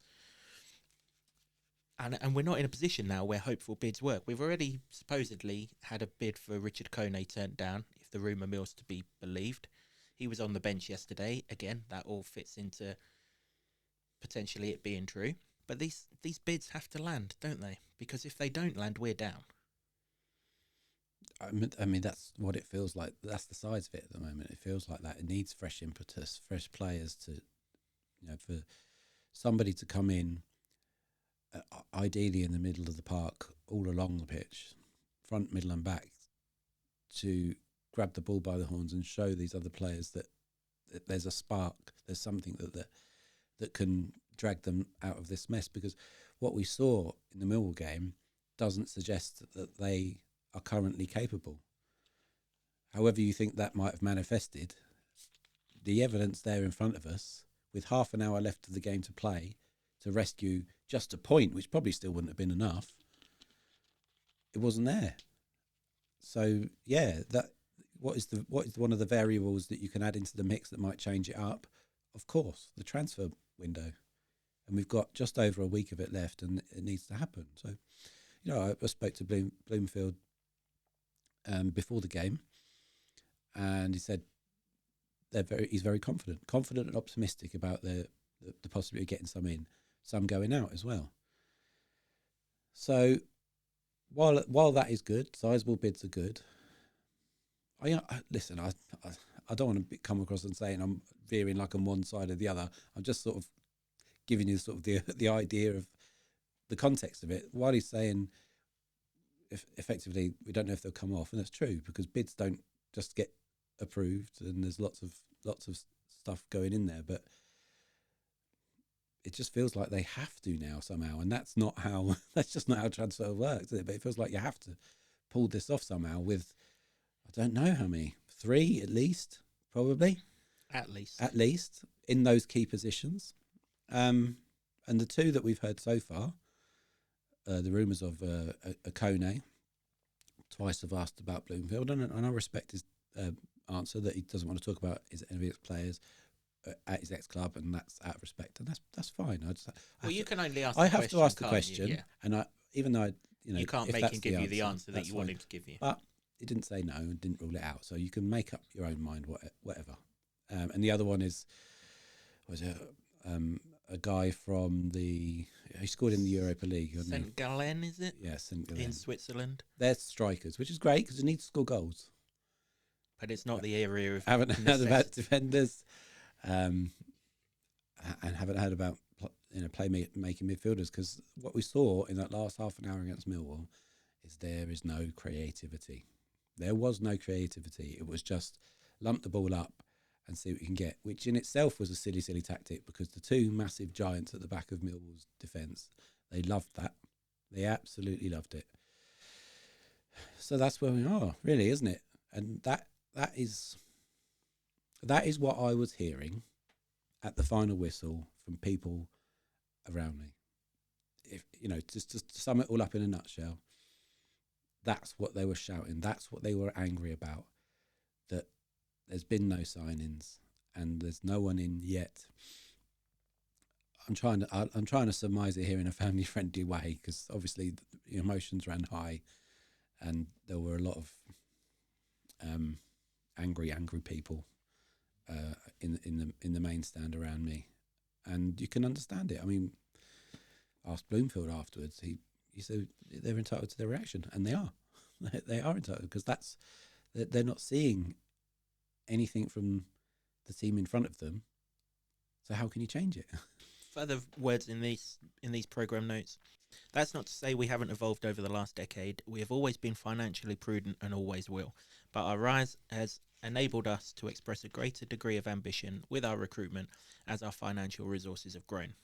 and we're not in a position now where hopeful bids work. We've already supposedly had a bid for Richard Kone turned down, if the rumour mill's to be believed. He was on the bench yesterday. Again, that all fits into potentially it being true. But these bids have to land, don't they? Because if they don't land, we're down. I mean, that's what it feels like. That's the size of it at the moment. It feels like that. It needs fresh impetus, fresh players to, for somebody to come in ideally in the middle of the park, all along the pitch, front, middle, and back, to grab the ball by the horns and show these other players that there's a spark, there's something that can drag them out of this mess. Because what we saw in the Millwall game doesn't suggest that they are currently capable. However you think that might have manifested, the evidence there in front of us, with half an hour left of the game to play, to rescue just a point, which probably still wouldn't have been enough, it wasn't there. So yeah, what is one of the variables that you can add into the mix that might change it up? Of course, the transfer window, and we've got just over a week of it left, and it needs to happen. So, I spoke to Bloomfield before the game, and he said he's very confident and optimistic about the possibility of getting some in, some going out as well. So while that is good, sizable bids are good. Listen, I don't want to come across and saying I'm veering like I'm one side or the other. I'm just sort of giving you sort of the idea of the context of it. While he's saying, effectively, we don't know if they'll come off, and that's true because bids don't just get approved, and there's lots of stuff going in there, but it just feels like they have to now somehow, and that's just not how transfer works, is it? But it feels like you have to pull this off somehow with, I don't know how many, 3 at least, probably. At least in those key positions. And the 2 that we've heard so far, the rumours of a Kone, twice have asked about Bloomfield, and I respect his answer that he doesn't want to talk about any of his players at his ex-club, and that's out of respect, and that's fine. You can only ask. I have to ask the question, yeah. And even though you can't make him give you the answer that you want him to give you. But he didn't say no and didn't rule it out, so you can make up your own mind, whatever. And the other one was a guy from he scored in the Europa League. St. Gallen, is it? Yeah, St. Gallen. In Switzerland. They're strikers, which is great because they need to score goals. But it's not the area of haven't heard about defenders, and haven't heard about making midfielders, because what we saw in that last half an hour against Millwall is there is no creativity. There was no creativity. It was just lump the ball up and see what you can get, which in itself was a silly tactic, because the 2 massive giants at the back of Millwall's defence, they loved that. They absolutely loved it. So that's where we are, really, isn't it? And that is what I was hearing at the final whistle from people around me. If just to sum it all up in a nutshell, that's what they were shouting. That's what they were angry about. That there's been no signings and there's no one in yet. I'm trying to surmise it here in a family friendly way, because obviously the emotions ran high, and there were a lot of angry people in the main stand around me, and you can understand it. I mean, asked Bloomfield afterwards. He said they're entitled to their reaction, and they are. They are entitled, because they're not seeing anything from the team in front of them. So how can you change it? Further words in these program notes. That's not to say we haven't evolved over the last decade. We have always been financially prudent and always will. But our rise has enabled us to express a greater degree of ambition with our recruitment as our financial resources have grown.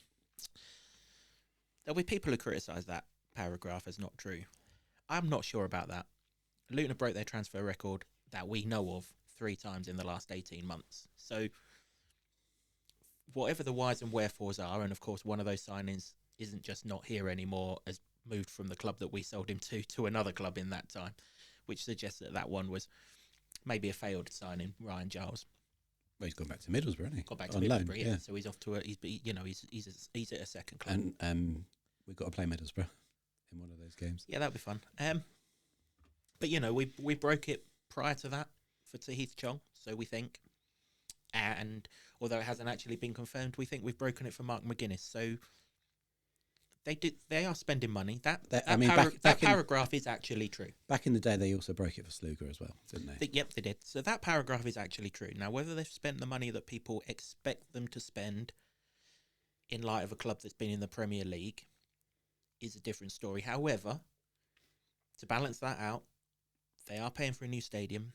There'll be people who criticise that paragraph as not true. I'm not sure about that. Luton have broke their transfer record that we know of 3 times in the last 18 months. So whatever the whys and wherefores are, and of course one of those signings isn't just not here anymore, has moved from the club that we sold him to another club in that time, which suggests that one was maybe a failed signing, Ryan Giles. Well, he's gone back to Middlesbrough, hasn't he? Got back to On Middlesbrough, loan, yeah. So he's off to he's at a second club. And we've got to play Middlesbrough in one of those games. Yeah, that'd be fun. But we broke it prior to that for Tahith Chong, so we think. And although it hasn't actually been confirmed, we think we've broken it for Mark McGuinness. So they are spending money. That paragraph is actually true. Back in the day, they also broke it for Sluga as well, didn't they? Yep, they did. So that paragraph is actually true. Now, whether they've spent the money that people expect them to spend in light of a club that's been in the Premier League is a different story. However, to balance that out, they are paying for a new stadium.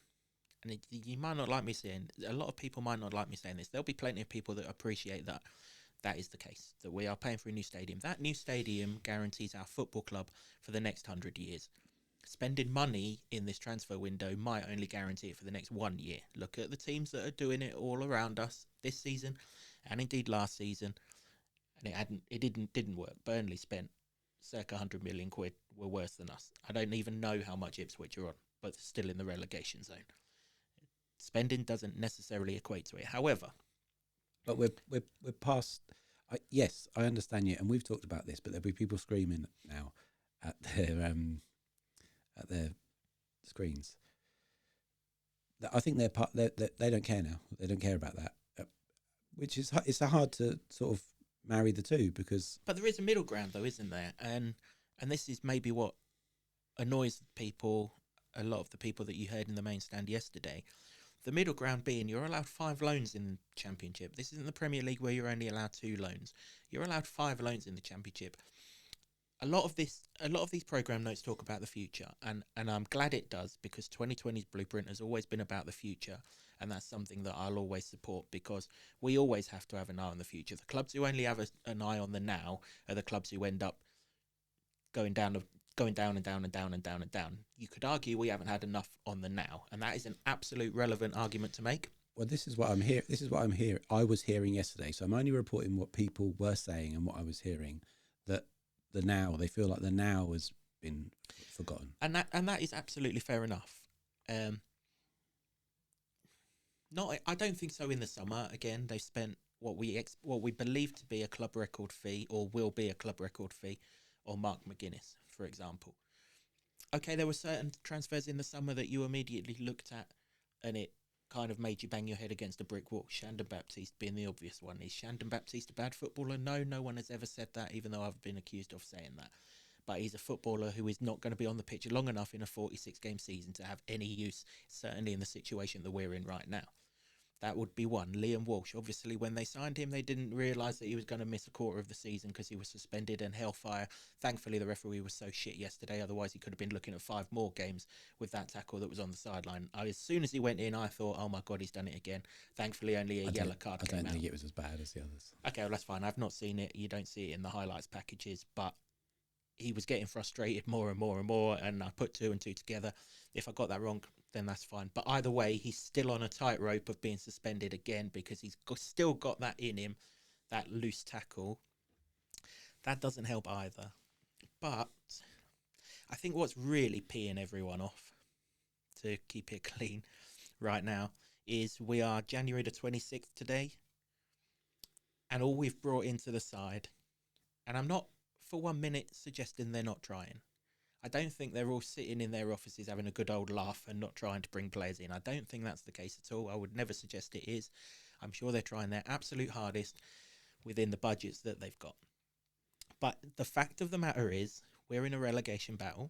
And you might not like me saying, a lot of people might not like me saying this. There'll be plenty of people that appreciate that is the case, that we are paying for a new stadium. That new stadium guarantees our football club for the next 100 years. Spending money in this transfer window might only guarantee it for the next 1 year. Look at the teams that are doing it all around us this season, and indeed last season, and it didn't work. Burnley spent circa 100 million quid, were worse than us. I don't even know how much Ipswich are on, but still in the relegation zone. Spending doesn't necessarily equate to it. However, but we're past. Yes, I understand you, and we've talked about this, but there'll be people screaming now at their screens. I think they don't care now. They don't care about that, which is it's hard to sort of marry the two because. But there is a middle ground, though, isn't there? And this is maybe what annoys people. A lot of the people that you heard in the main stand yesterday. The middle ground being you're allowed 5 loans in the Championship. This isn't the Premier League where you're only allowed 2 loans. You're allowed 5 loans in the Championship. A lot of these programme notes talk about the future, and I'm glad it does, because 2020's blueprint has always been about the future, and that's something that I'll always support, because we always have to have an eye on the future. The clubs who only have an eye on the now are the clubs who end up going down and down and down and down and down and down. You could argue we haven't had enough on the now, and that is an absolute relevant argument to make. Well, this is what I'm here. This is what I'm here. I was hearing yesterday, so I'm only reporting what people were saying and what I was hearing. That they feel like the now has been forgotten, and that is absolutely fair enough. I don't think so. In the summer, again, they spent what we believe to be a club record fee, or will be a club record fee, on Mark McGuinness, for example. Okay, there were certain transfers in the summer that you immediately looked at and it kind of made you bang your head against a brick wall. Shandon Baptiste being the obvious one. Is Shandon Baptiste a bad footballer? No one has ever said that, even though I've been accused of saying that. But he's a footballer who is not going to be on the pitch long enough in a 46-game season to have any use, certainly in the situation that we're in right now. That would be one. Liam Walsh, obviously, when they signed him, they didn't realise that he was going to miss a quarter of the season because he was suspended and hellfire. Thankfully, the referee was so shit yesterday, otherwise he could have been looking at 5 more games with that tackle that was on the sideline. As soon as he went in, I thought, oh my God, he's done it again. Thankfully, only a yellow card came out. I don't think it was as bad as the others. Okay, well, that's fine. I've not seen it. You don't see it in the highlights packages, but he was getting frustrated more and more and more, and I put 2 and 2 together. If I got that wrong, then that's fine. But either way, he's still on a tightrope of being suspended again because he's still got that in him, that loose tackle. That doesn't help either. But I think what's really peeing everyone off, to keep it clean right now, is we are January the 26th today, and all we've brought into the side, and I'm not for 1 minute suggesting they're not trying. I don't think they're all sitting in their offices having a good old laugh and not trying to bring players in. I don't think that's the case at all. I would never suggest it is. I'm sure they're trying their absolute hardest within the budgets that they've got. But the fact of the matter is, we're in a relegation battle.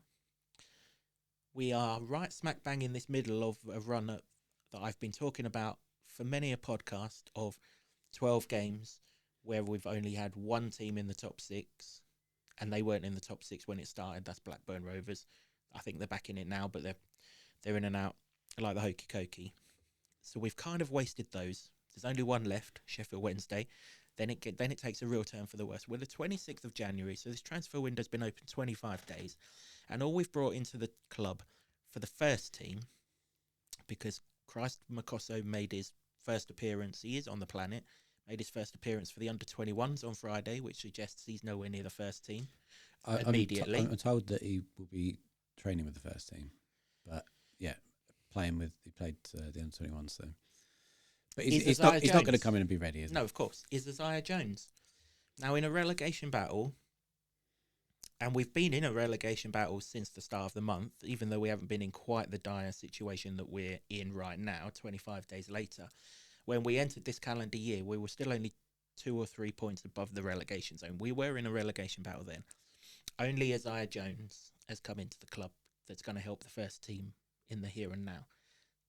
We are right smack bang in this middle of a run that I've been talking about for many a podcast of 12 games where we've only had one team in the top 6. And they weren't in the top 6 when it started. That's Blackburn Rovers. I think they're back in it now, but they're in and out like the hokey cokey. So we've kind of wasted those. There's only one left, Sheffield Wednesday. Then it takes a real turn for the worse. We're the 26th of January, so this transfer window's been open 25 days. And all we've brought into the club for the first team, because Christ Makosso made his first appearance, he is on the planet, made his first appearance for the under-21s on Friday, which suggests he's nowhere near the first team immediately. I'm told that he will be training with the first team. But, yeah, he played the under-21s, so. But he's not going to come in and be ready, is he? No, of course. Is Isaiah Jones. Now, in a relegation battle, and we've been in a relegation battle since the start of the month, even though we haven't been in quite the dire situation that we're in right now, 25 days later. When we entered this calendar year, we were still only 2 or 3 points above the relegation zone. We were in a relegation battle then. Only Isaiah Jones has come into the club that's going to help the first team in the here and now.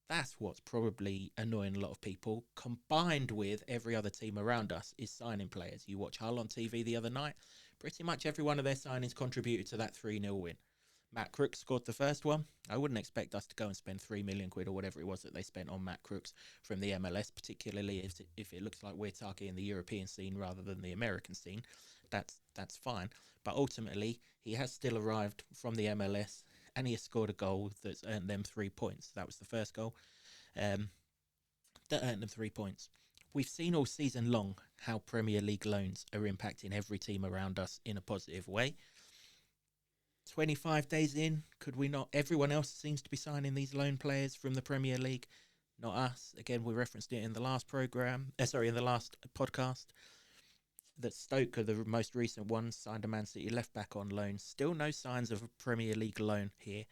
That's what's probably annoying a lot of people, combined with every other team around us is signing players. You watch Hull on TV the other night, Pretty much every one of their signings contributed to that 3-0 win. Matt Crooks scored the first one. I wouldn't expect us to go and spend £3 million or whatever it was that they spent on Matt Crooks from the MLS, particularly if it looks like we're targeting the European scene rather than the American scene. That's fine. But ultimately, he has still arrived from the MLS and he has scored a goal that's earned them 3 points. That was the first goal that earned them 3 points. We've seen all season long how Premier League loans are impacting every team around us in a positive way. 25 days in, could we not? Everyone else seems to be signing these loan players from the Premier League, not us. Again, we referenced it in the last in the last podcast, that Stoke are the most recent ones, signed a Man City left back on loan. Still no signs of a Premier League loan here.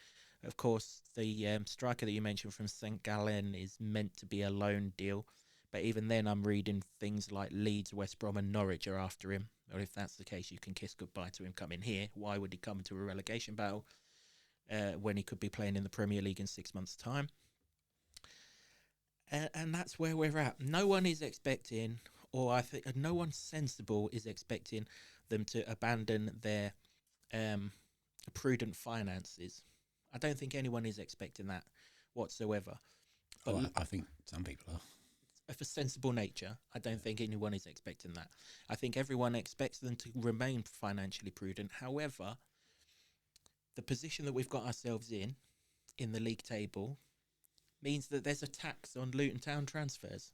Of course, the striker that you mentioned from St Gallen is meant to be a loan deal. But even then, I'm reading things like Leeds, West Brom and Norwich are after him. Or if that's the case, you can kiss goodbye to him coming here. Why would he come into a relegation battle when he could be playing in the Premier League in 6 months' time? And that's where we're at. No one is expecting, or I think no one sensible is expecting them to abandon their prudent finances. I don't think anyone is expecting that whatsoever. But I think some people are. Of a sensible nature, I don't think anyone is expecting that. I think everyone expects them to remain financially prudent. However, the position that we've got ourselves in the league table means that there's a tax on Luton Town transfers.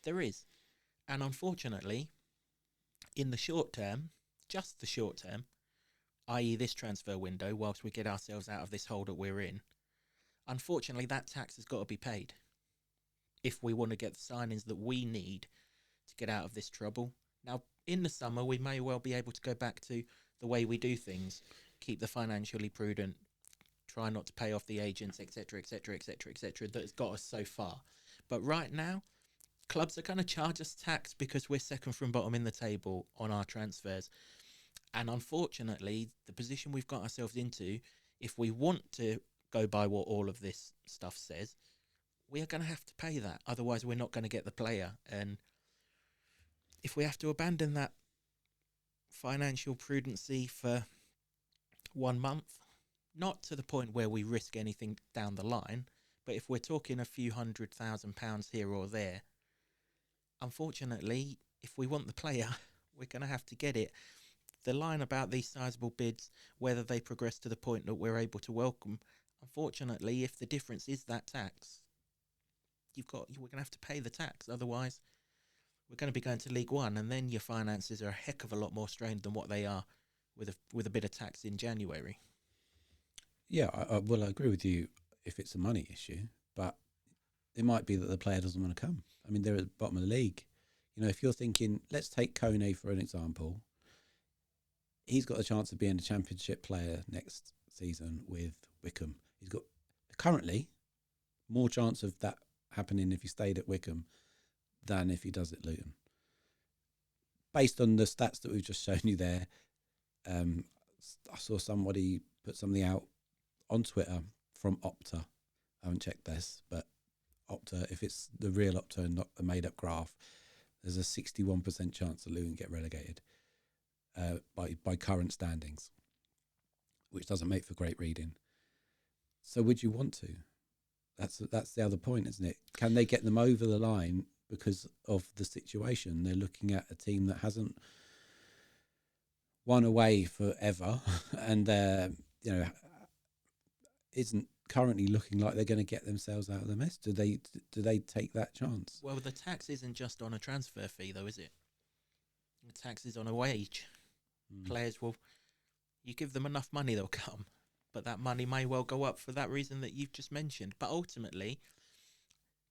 There is. And unfortunately, in the short term, just the short term, i.e. this transfer window, whilst we get ourselves out of this hole that we're in, unfortunately that tax has got to be paid if we want to get the signings that we need to get out of this trouble. Now, in the summer, we may well be able to go back to the way we do things, keep the financially prudent, try not to pay off the agents, etc., etc., etc., etc., that has got us so far. But right now, clubs are going to charge us tax because we're second from bottom in the table on our transfers. And unfortunately, the position we've got ourselves into, if we want to go by what all of this stuff says, we are going to have to pay that. Otherwise, we're not going to get the player. And if we have to abandon that financial prudency for 1 month, not to the point where we risk anything down the line, but if we're talking a few £100,000 here or there, unfortunately, if we want the player, we're going to have to get it. The line about these sizable bids, whether they progress to the point that we're able to welcome, unfortunately, if the difference is that tax, we're going to have to pay the tax. Otherwise, we're going to be going to League One, and then your finances are a heck of a lot more strained than what they are with a bit of tax in January. Yeah, I agree with you if it's a money issue, but it might be that the player doesn't want to come. I mean, they're at the bottom of the league. You know, if you're thinking, let's take Kone for an example. He's got a chance of being a championship player next season with Wickham. He's got currently more chance of that happening if he stayed at Wickham than if he does at Luton. Based on the stats that we've just shown you there, I saw somebody put something out on Twitter from Opta. I haven't checked this, but Opta, if it's the real Opta and not a made-up graph, there's a 61% chance that Luton get relegated by current standings, which doesn't make for great reading. So would you want to? That's the other point, isn't it? Can they get them over the line because of the situation? They're looking at a team that hasn't won away forever and isn't currently looking like they're going to get themselves out of the mess. Do they take that chance? Well, the tax isn't just on a transfer fee, though, is it? The tax is on a wage. Players you give them enough money, they'll come. But that money may well go up for that reason that you've just mentioned. But ultimately,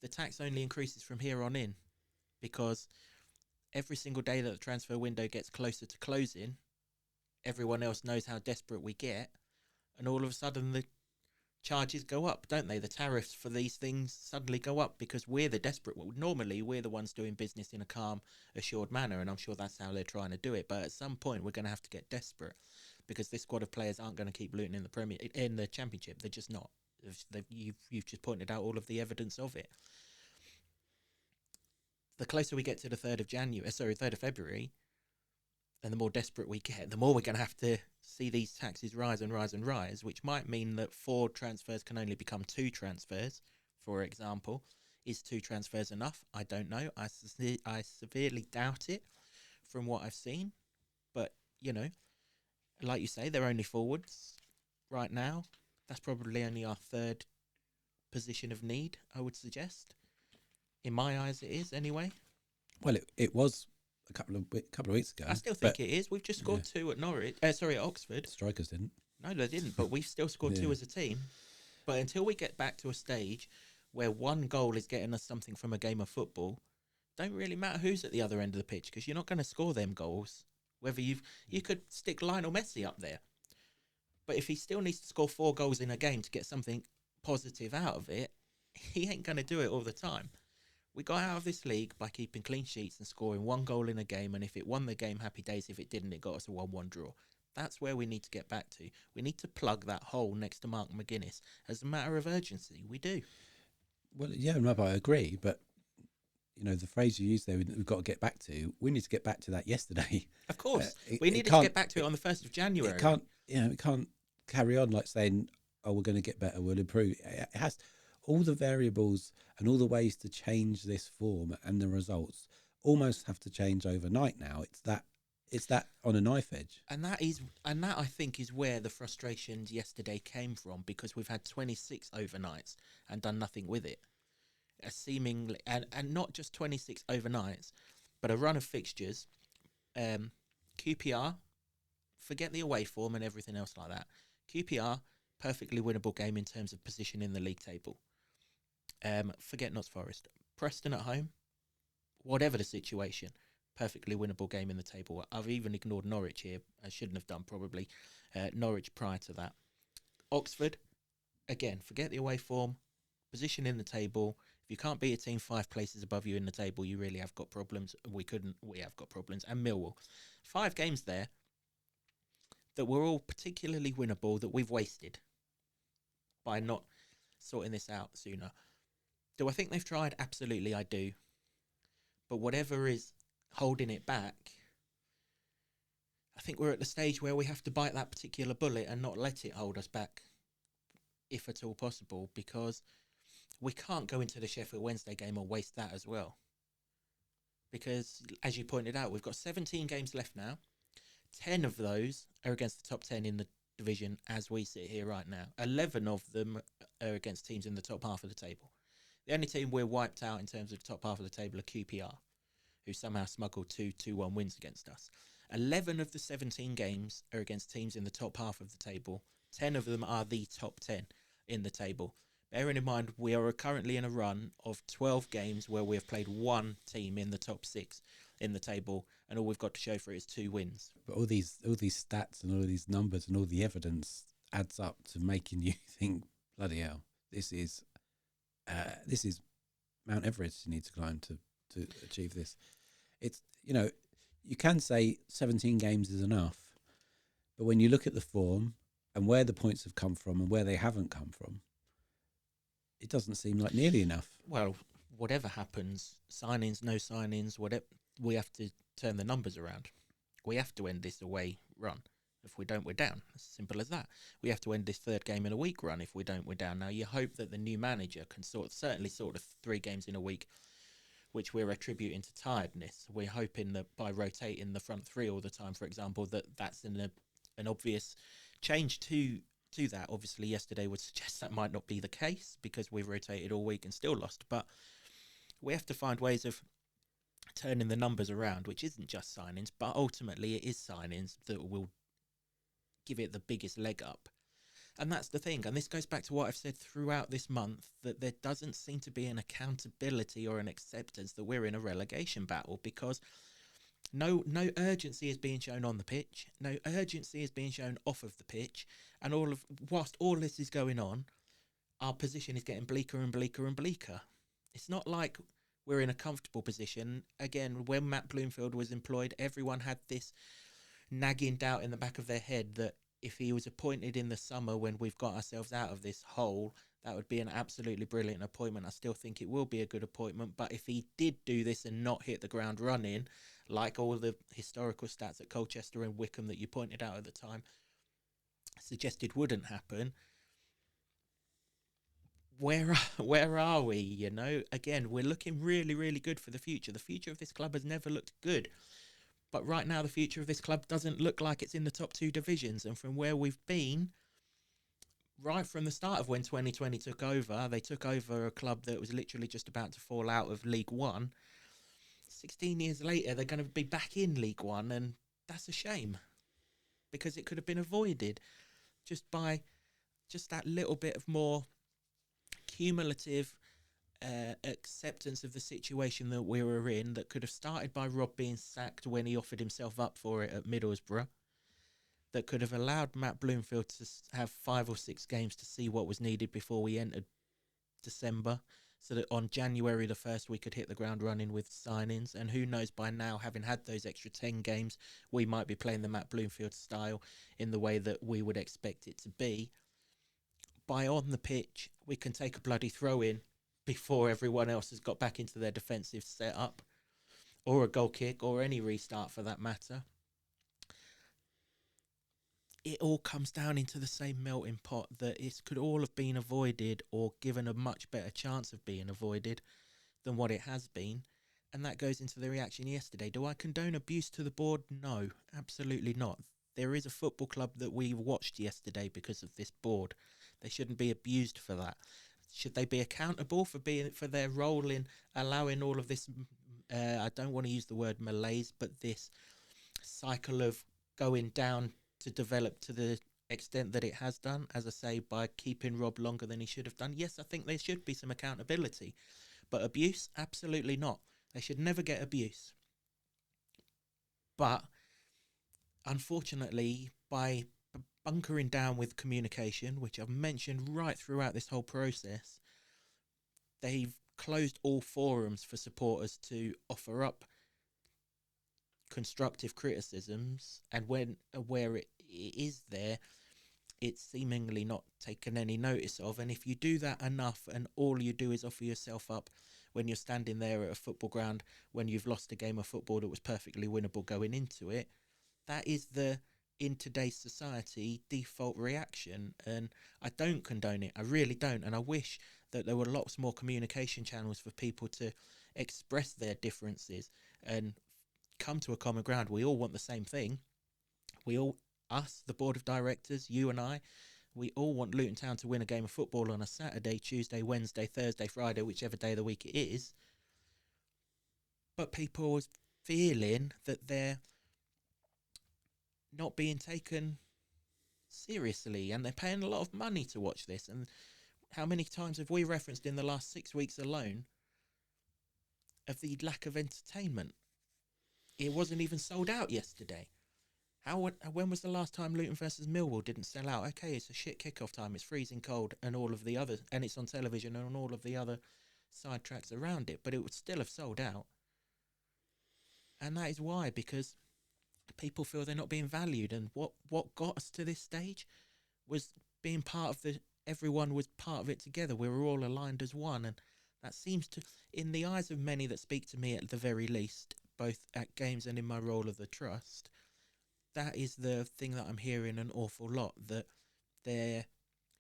the tax only increases from here on in, because every single day that the transfer window gets closer to closing, everyone else knows how desperate we get, and all of a sudden the charges go up, don't they? The tariffs for these things suddenly go up because we're the desperate one. Normally, we're the ones doing business in a calm, assured manner, and I'm sure that's how they're trying to do it. But at some point, we're going to have to get desperate, because this squad of players aren't going to keep Luton in the Championship. They're just not. You've just pointed out all of the evidence of it. The closer we get to the 3rd of February, and the more desperate we get, the more we're going to have to see these taxes rise and rise and rise, which might mean that 4 transfers can only become 2 transfers, for example. Is 2 transfers enough? I don't know. I severely doubt it from what I've seen. But, you know, like you say, they're only forwards right now. That's probably only our 3rd position of need, I would suggest. In my eyes, it is anyway. Well, it was a couple of weeks ago. I still think it is. We've just scored 2 at Norwich. At Oxford. Strikers didn't. No, they didn't. But we've still scored 2 as a team. But until we get back to a stage where 1 goal is getting us something from a game of football, don't really matter who's at the other end of the pitch, because you're not going to score them goals. Whether you could stick Lionel Messi up there, but if he still needs to score 4 goals in a game to get something positive out of it, he ain't going to do it all the time. We got out of this league by keeping clean sheets and scoring 1 goal in a game, and if it won the game, happy days. If it didn't, it got us a 1-1 draw. That's where we need to get back to. We need to plug that hole next to Mark McGuinness. As a matter of urgency, we do. Well, yeah, no, I agree, but you know, the phrase you used there, we've got to get back to. We need to get back to that yesterday. Of course, we needed to get back to it on the 1st of January. It can't carry on like saying, "Oh, we're going to get better, we'll improve." It has all the variables and all the ways to change this form and the results almost have to change overnight now. It's that on a knife edge, and that I think is where the frustrations yesterday came from, because we've had 26 overnights and done nothing with it. A seemingly and not just 26 overnights, but a run of fixtures. QPR, forget the away form and everything else like that. QPR, perfectly winnable game in terms of position in the league table. Forget Notts Forest. Preston at home, whatever the situation, perfectly winnable game in the table. I've even ignored Norwich here. I shouldn't have done, probably. Norwich prior to that. Oxford, again, forget the away form, position in the table. If you can't beat a team 5 places above you in the table, you really have got problems. We have got problems. And Millwall. 5 games there that were all particularly winnable that we've wasted by not sorting this out sooner. Do I think they've tried? Absolutely, I do. But whatever is holding it back, I think we're at the stage where we have to bite that particular bullet and not let it hold us back, if at all possible, because we can't go into the Sheffield Wednesday game and waste that as well. Because, as you pointed out, we've got 17 games left now. 10 of those are against the top 10 in the division as we sit here right now. 11 of them are against teams in the top half of the table. The only team we're wiped out in terms of the top half of the table are QPR, who somehow smuggled 2-1 wins against us. 11 of the 17 games are against teams in the top half of the table. 10 of them are the top 10 in the table. Bearing in mind, we are currently in a run of 12 games where we have played 1 team in the top 6 in the table, and all we've got to show for it is 2 wins. but all these stats and all these numbers and all the evidence adds up to making you think, bloody hell, this is Mount Everest you need to climb to achieve this. It's, you know, you can say 17 games is enough, but when you look at the form and where the points have come from and where they haven't come from, it doesn't seem like nearly enough. Well, whatever happens, signings, no signings, whatever, we have to turn the numbers around. We have to end this away run. If we don't, we're down. As simple as that. We have to end this 3rd game in a week run. If we don't, we're down. Now, you hope that the new manager can certainly sort of 3 games in a week, which we're attributing to tiredness. We're hoping that by rotating the front 3 all the time, for example, that's an obvious change to that. Obviously, yesterday would suggest that might not be the case because we've rotated all week and still lost. But we have to find ways of turning the numbers around, which isn't just signings, but ultimately it is signings that will give it the biggest leg up. And that's the thing, and this goes back to what I've said throughout this month, that there doesn't seem to be an accountability or an acceptance that we're in a relegation battle, because no urgency is being shown on the pitch, no urgency is being shown off of the pitch, and whilst all this is going on, our position is getting bleaker and bleaker and bleaker. It's not like we're in a comfortable position. Again, when Matt Bloomfield was employed, everyone had this nagging doubt in the back of their head that if he was appointed in the summer when we've got ourselves out of this hole, That would be an absolutely brilliant appointment. I still think it will be a good appointment. But if he did do this and not hit the ground running, like all the historical stats at Colchester and Wickham that you pointed out at the time suggested wouldn't happen, where are we? You know, again, we're looking really, really good for the future. The future of this club has never looked good. But right now, the future of this club doesn't look like it's in the top two divisions. And from where we've been, right from the start of when 2020 took over, they took over a club that was literally just about to fall out of League One. 16 years later, they're going to be back in League One, and that's a shame because it could have been avoided just by just that little bit of more cumulative acceptance of the situation that we were in, that could have started by Rob being sacked when he offered himself up for it at Middlesbrough, that could have allowed Matt Bloomfield to have 5 or 6 games to see what was needed before we entered December, so that on January the 1st we could hit the ground running with signings. And who knows, by now, having had those extra 10 games, we might be playing the Matt Bloomfield style in the way that we would expect it to be. By on the pitch, we can take a bloody throw in before everyone else has got back into their defensive setup, or a goal kick, or any restart for that matter. It all comes down into the same melting pot, that it could all have been avoided or given a much better chance of being avoided than what it has been. And that goes into the reaction yesterday. Do I condone abuse to the board? No, absolutely not. There is a football club that we watched yesterday because of this board. They shouldn't be abused for that. Should they be accountable for their role in allowing all of this, I don't want to use the word malaise, but this cycle of going down to develop to the extent that it has done, as I say, by keeping Rob longer than he should have done? Yes, I think there should be some accountability. But abuse? Absolutely not. They should never get abuse. But unfortunately, by bunkering down with communication, which I've mentioned right throughout this whole process, they've closed all forums for supporters to offer up constructive criticisms, and where it is there, it's seemingly not taken any notice of. And if you do that enough, and all you do is offer yourself up when you're standing there at a football ground when you've lost a game of football that was perfectly winnable going into it, that is the, in today's society, default reaction. And I don't condone it, I really don't. And I wish that there were lots more communication channels for people to express their differences and come to a common ground. We all want the same thing. We all, us, the board of directors, you and I, we all want Luton Town to win a game of football on a Saturday, Tuesday, Wednesday, Thursday, Friday, whichever day of the week it is. But people are feeling that they're not being taken seriously, and they're paying a lot of money to watch this. And how many times have we referenced in the last 6 weeks alone of the lack of entertainment? It wasn't even sold out yesterday. When was the last time Luton versus Millwall didn't sell out? Okay, it's a shit kickoff time, it's freezing cold, and all of the other, and it's on television and on all of the other side tracks around it, but it would still have sold out. And that is why, because people feel they're not being valued. And what got us to this stage was being part of everyone was part of it together. We were all aligned as one, and that seems to, in the eyes of many that speak to me at the very least, both at games and in my role of the trust, that is the thing that I'm hearing an awful lot, that they're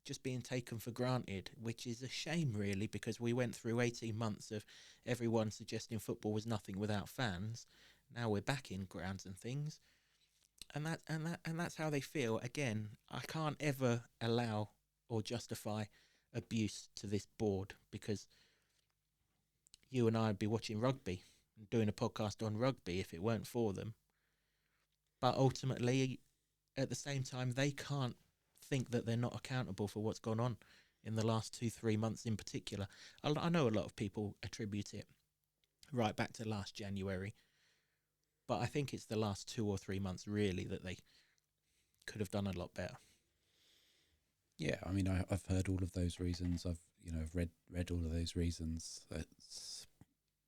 just being taken for granted, which is a shame, really, because we went through 18 months of everyone suggesting football was nothing without fans. Now we're back in grounds and things, and that's how they feel. Again, I can't ever allow or justify abuse to this board, because you and I would be watching rugby, doing a podcast on rugby if it weren't for them. But ultimately, at the same time, they can't think that they're not accountable for what's gone on in the last 2-3 months in particular. I know a lot of people attribute it right back to last January, but I think it's the last 2 or 3 months really that they could have done a lot better. Yeah, I mean, I've heard all of those reasons. I've read all of those reasons.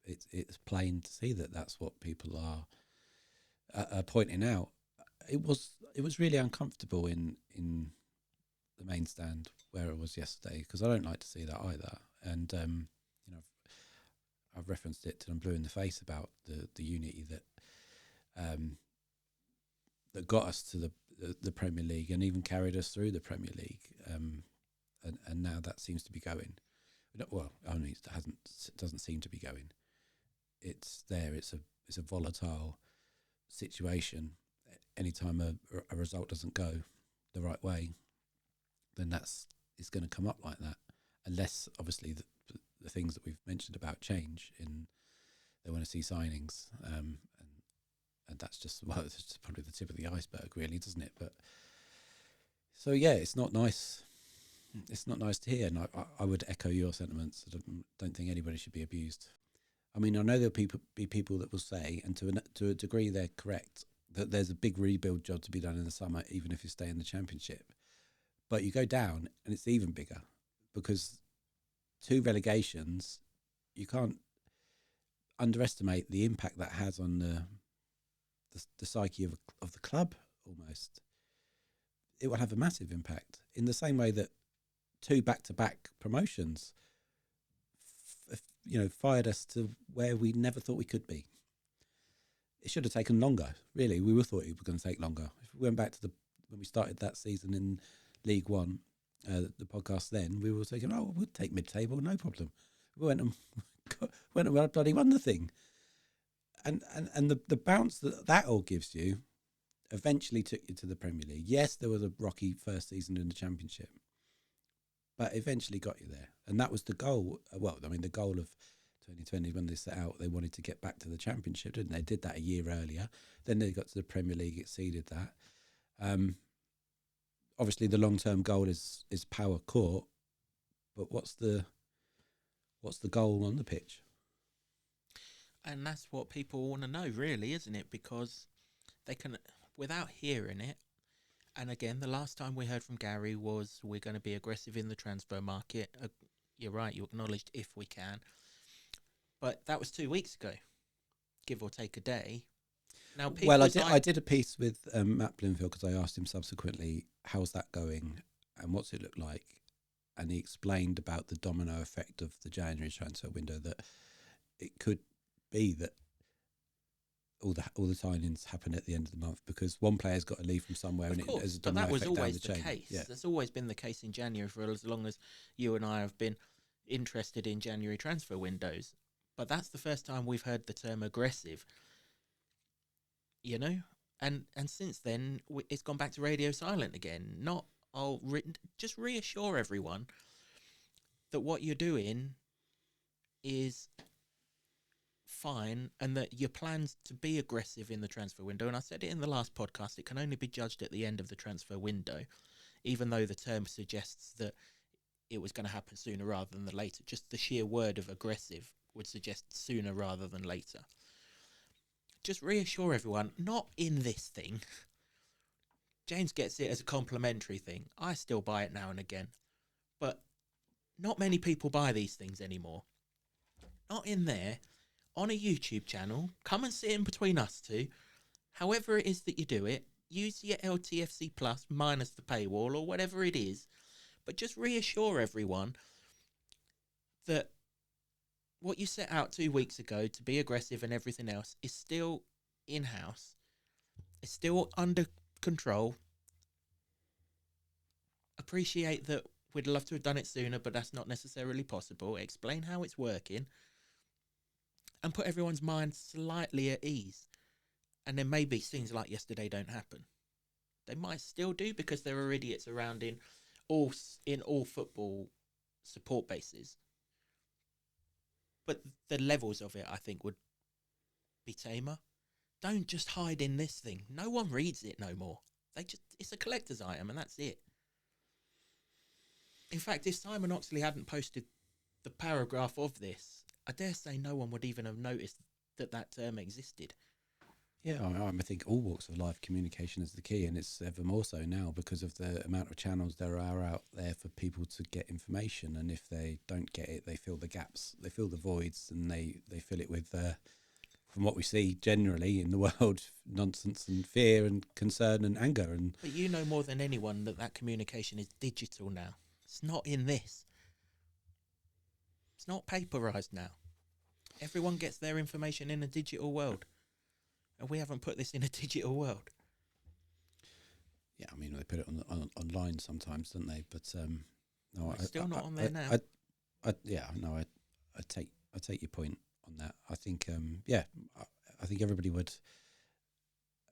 It's plain to see that that's what people are pointing out. It was really uncomfortable in the main stand where it was yesterday, because I don't like to see that either. And you know, I've referenced it till I'm blue in the face about the unity that that got us to the Premier League and even carried us through the Premier League. And now that seems to be going. Well, only it doesn't seem to be going. It's there. It's a volatile situation. Anytime a result doesn't go the right way, then it's going to come up like that. Unless obviously the things that we've mentioned about change in they want to see signings, and that's just it's just probably the tip of the iceberg, really, doesn't it? But so yeah, it's not nice. It's not nice to hear, and I would echo your sentiments. I don't think anybody should be abused. I mean, I know there'll be people that will say, and to a degree they're correct, that there's a big rebuild job to be done in the summer, even if you stay in the Championship. But you go down, and it's even bigger, because 2 relegations, you can't underestimate the impact that has on the psyche of the club. Almost, it will have a massive impact in the same way that 2 back-to-back promotions, fired us to where we never thought we could be. It should have taken longer. Really, we were thought it was going to take longer. If we went back to when we started that season in League One, the podcast then, we were thinking, we'll take mid-table, no problem. We went and bloody won the thing, and the bounce that all gives you eventually took you to the Premier League. Yes, there was a rocky first season in the Championship, but eventually got you there. And that was the goal. Well, I mean, the goal of 2020 when they set out, they wanted to get back to the Championship, didn't they? Did that a year earlier. Then they got to the Premier League, exceeded that. Obviously, the long-term goal is Power Court, but what's the goal on the pitch? And that's what people want to know, really, isn't it? Because they can, without hearing it, and again, the last time we heard from Gary was we're going to be aggressive in the transfer market. You're right, you acknowledged if we can. But that was 2 weeks ago, give or take a day. Now, I did a piece with Matt Bloomfield, because I asked him subsequently, how's that going and what's it look like? And he explained about the domino effect of the January transfer window, that it could be that all the signings happen at the end of the month because one player's got to leave from somewhere, of and course, it has a but domino that was effect always down the the chain. case. Yeah. That's always been the case in January for as long as you and I have been interested in January transfer windows. But that's the first time we've heard the term aggressive. And since then it's gone back to radio silent again. Just reassure everyone that what you're doing is fine and that your plans to be aggressive in the transfer window, and I said it in the last podcast, it can only be judged at the end of the transfer window, even though the term suggests that it was going to happen sooner rather than later. Just the sheer word of aggressive would suggest sooner rather than later. Just reassure everyone, not in this thing. James gets it as a complimentary thing. I still buy it now and again. But not many people buy these things anymore. Not in there. On a YouTube channel. Come and sit in between us two. However it is that you do it. Use your LTFC Plus minus the paywall or whatever it is. But just reassure everyone that what you set out 2 weeks ago to be aggressive and everything else is still in-house. It's still under control. Appreciate that we'd love to have done it sooner, but that's not necessarily possible. Explain how it's working and put everyone's mind slightly at ease. And then maybe things like yesterday don't happen. They might still do because there are idiots around in all football support bases. But the levels of it, I think, would be tamer. Don't just hide in this thing. No one reads it no more. It's a collector's item and that's it. In fact, if Simon Oxley hadn't posted the paragraph of this, I dare say no one would even have noticed that term existed. Yeah, I think all walks of life communication is the key, and it's ever more so now because of the amount of channels there are out there for people to get information. And if they don't get it, they fill the gaps, they fill the voids, and they fill it with from what we see generally in the world, nonsense and fear and concern and anger. And But you know more than anyone that communication is digital now. It's not in this. It's not paperized now. Everyone gets their information in a digital world. And we haven't put this in a digital world. yeah, I mean, they put it online sometimes, don't they? But no, It's still not on there now. I take your point on that. I think I think everybody would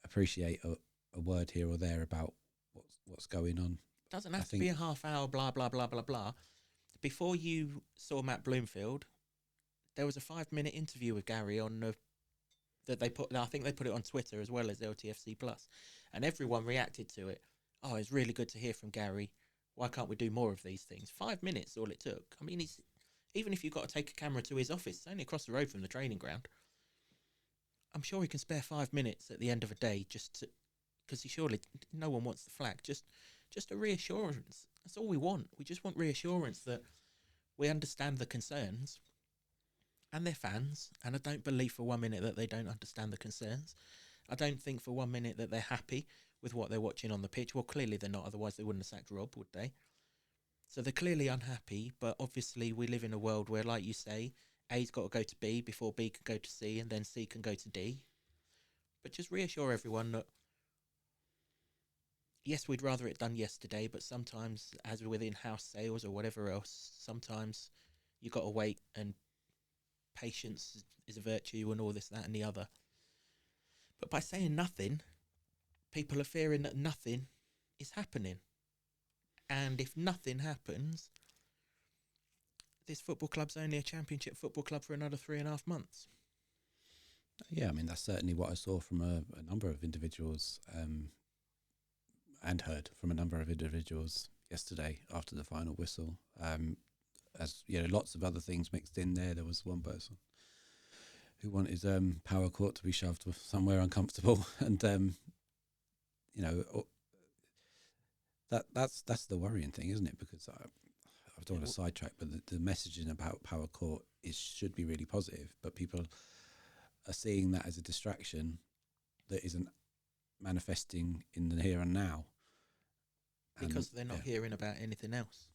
appreciate a word here or there about what's going on. Doesn't have to be a half hour, blah, blah, blah, blah, blah. Before you saw Matt Bloomfield, there was a 5-minute interview with Gary on that they put. I think they put it on Twitter as well as LTFC Plus, and everyone reacted to it. Oh, it's really good to hear from Gary. Why can't we do more of these things? 5 minutes, all it took. I mean, even if you've got to take a camera to his office, it's only across the road from the training ground. I'm sure he can spare 5 minutes at the end of a day because no one wants the flag. Just a reassurance. That's all we want. We just want reassurance that we understand the concerns and they're fans. And I don't believe for 1 minute that they don't understand the concerns. I don't think for 1 minute that they're happy with what they're watching on the pitch. Well, clearly they're not. Otherwise they wouldn't have sacked Rob, would they? So they're clearly unhappy. But obviously we live in a world where, like you say, A's got to go to B before B can go to C, and then C can go to D. But just reassure everyone that, yes, we'd rather it done yesterday, but sometimes, as with in-house sales or whatever else, sometimes you got to wait, and patience is a virtue and all this, that and the other. But by saying nothing, people are fearing that nothing is happening. And if nothing happens, this football club's only a championship football club for another 3.5 months. Yeah, I mean, that's certainly what I saw from a number of individuals and heard from a number of individuals yesterday after the final whistle. As you know, lots of other things mixed in there. There was one person who wanted his power court to be shoved somewhere uncomfortable, and you know, that's the worrying thing, isn't it? Because I don't want to sidetrack, but the messaging about power court should be really positive, but people are seeing that as a distraction that isn't manifesting in the here and now. Because they're not hearing about anything else.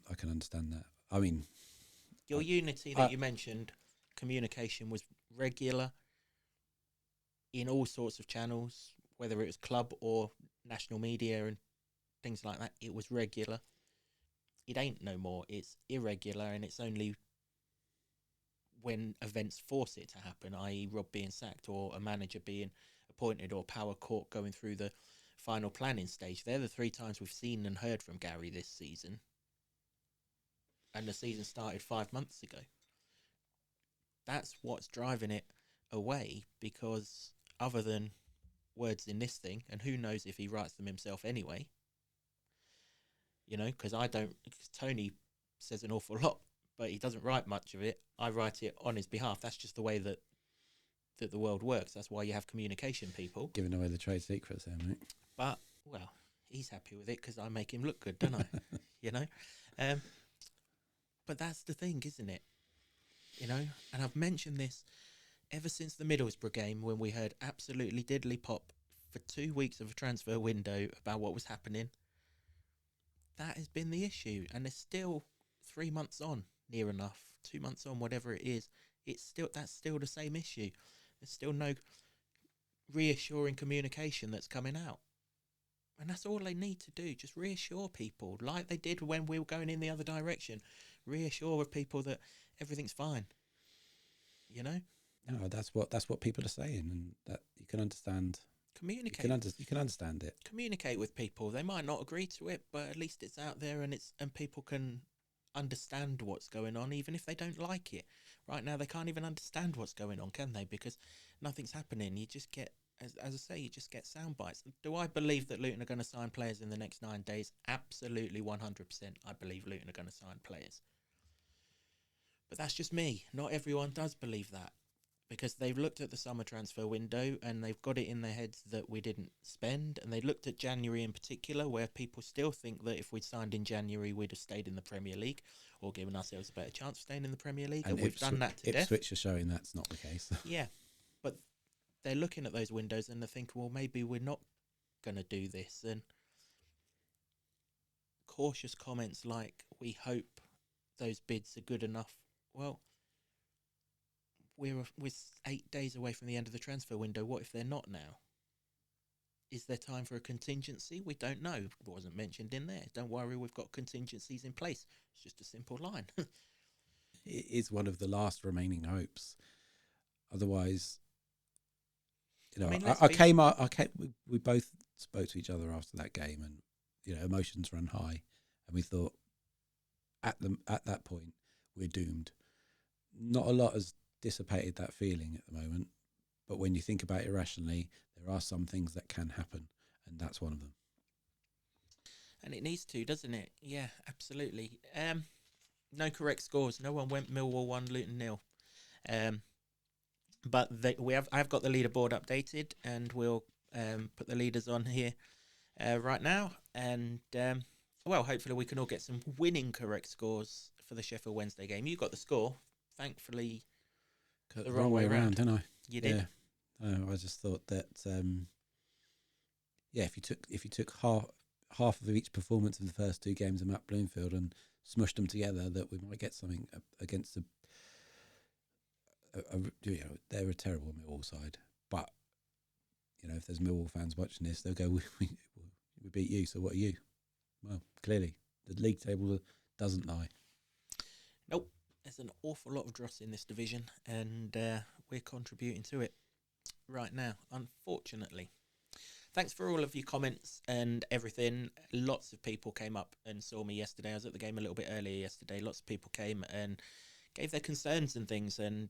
I can understand that. I mean, your unity that you mentioned, communication was regular in all sorts of channels, whether it was club or national media and things like that. It was regular. It ain't no more. It's irregular, and it's only when events force it to happen, i.e. Rob being sacked or a manager being appointed or power court going through the final planning stage. They're the 3 times we've seen and heard from Gary this season. And the season started 5 months ago. That's what's driving it away, because other than words in this thing, and who knows if he writes them himself anyway, you know, because Tony says an awful lot, but he doesn't write much of it. I write it on his behalf. That's just the way that the world works. That's why you have communication people. Giving away the trade secrets there, mate. But, well, he's happy with it because I make him look good, don't I? You know? But that's the thing, isn't it? You know? And I've mentioned this ever since the Middlesbrough game, when we heard absolutely diddly pop for 2 weeks of a transfer window about what was happening. That has been the issue. And it's still 3 months on, near enough. 2 months on, whatever it is. That's still the same issue. There's still no reassuring communication that's coming out. And that's all they need to do. Just reassure people, like they did when we were going in the other direction. Reassure people that everything's fine. You know? No, that's what people are saying, and that you can understand. Communicate. You can understand it. Communicate with people. They might not agree to it, but at least it's out there, and people can understand what's going on, even if they don't like it. Right now, they can't even understand what's going on, can they? Because nothing's happening. You just get, as I say, you just get sound bites. Do I believe that Luton are going to sign players in the next 9 days? Absolutely, 100%. I believe Luton are going to sign players. But that's just me. Not everyone does believe that. because they've looked at the summer transfer window and they've got it in their heads that we didn't spend, and they looked at January in particular, where people still think that if we'd signed in January we'd have stayed in the Premier League or given ourselves a better chance of staying in the Premier League, and we've done that to death. Ipswich are showing that's not the case. Yeah, but they're looking at those windows and they're thinking, well, maybe we're not going to do this, and cautious comments like, we hope those bids are good enough. Well, we're 8 days away from the end of the transfer window. What if they're not now? Is there time for a contingency? We don't know. It wasn't mentioned in there. Don't worry, we've got contingencies in place. It's just a simple line. It is one of the last remaining hopes. Otherwise, you know, we both spoke to each other after that game, and you know, emotions run high, and we thought at that point we're doomed. Not a lot has dissipated that feeling at the moment, but when you think about it rationally, there are some things that can happen, and that's one of them. And it needs to, doesn't it? Yeah, absolutely. No correct scores. No one went Millwall 1, Luton 0. But I've got the leaderboard updated, and we'll put the leaders on here right now. And well, hopefully we can all get some winning correct scores for the Sheffield Wednesday game. You got the score, thankfully. Got the wrong way around, didn't I? You did. Yeah. I just thought that if you took half of each performance of the first two games of Matt Bloomfield and smushed them together, that we might get something against they're a terrible Millwall side. But you know, if there's Millwall fans watching this, they'll go, we beat you, so what are you? Well, clearly the league table doesn't lie. Nope. There's an awful lot of dross in this division, and we're contributing to it right now, unfortunately. Thanks for all of your comments and everything. Lots of people came up and saw me yesterday. I was at the game a little bit earlier yesterday. Lots of people came and gave their concerns and things, and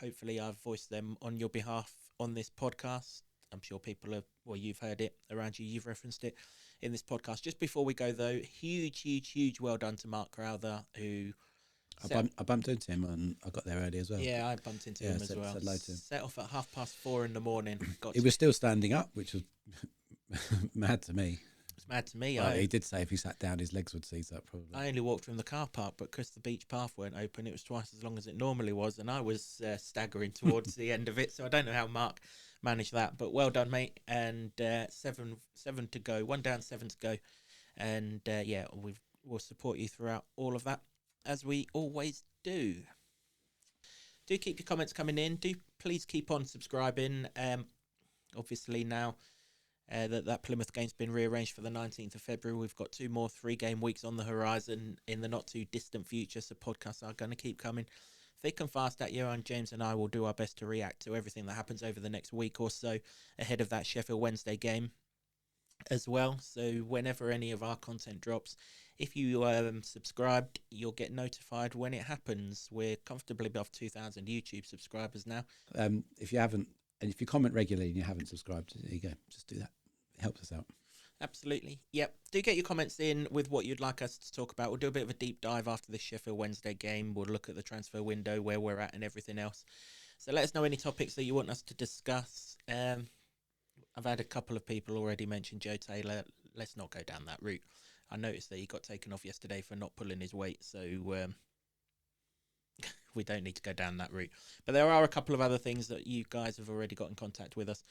hopefully I've voiced them on your behalf on this podcast. I'm sure people have, well, you've heard it around you, you've referenced it in this podcast. Just before we go, though, huge well done to Mark Crowther, who... I bumped into him and I got there early as well. Yeah, I bumped into him as well. Said hello to him. Set off at 4:30 in the morning. He was still standing up, which was mad to me. It's mad to me. He did say if he sat down, his legs would seize up probably. I only walked from the car park, but because the beach path weren't open, it was twice as long as it normally was, and I was staggering towards the end of it, so I don't know how Mark managed that, but well done, mate. And 7 to go, 1 down, 7 to go, and we'll support you throughout all of that, as we always do. Do keep your comments coming in. Do please keep on subscribing. Obviously now that Plymouth game's been rearranged for the 19th of February, we've got 2 more 3-game weeks on the horizon in the not too distant future, so podcasts are going to keep coming thick and fast at you, and James and I will do our best to react to everything that happens over the next week or so ahead of that Sheffield Wednesday game as well. So whenever any of our content drops, if you subscribed, you'll get notified when it happens. We're comfortably above 2,000 YouTube subscribers now. If you haven't, and if you comment regularly and you haven't subscribed, there you go. Just do that. It helps us out. Absolutely. Yep. Do get your comments in with what you'd like us to talk about. We'll do a bit of a deep dive after this Sheffield Wednesday game. We'll look at the transfer window, where we're at and everything else. So let us know any topics that you want us to discuss. I've had a couple of people already mention Joe Taylor. Let's not go down that route. I noticed that he got taken off yesterday for not pulling his weight, so we don't need to go down that route. But there are a couple of other things that you guys have already got in contact with us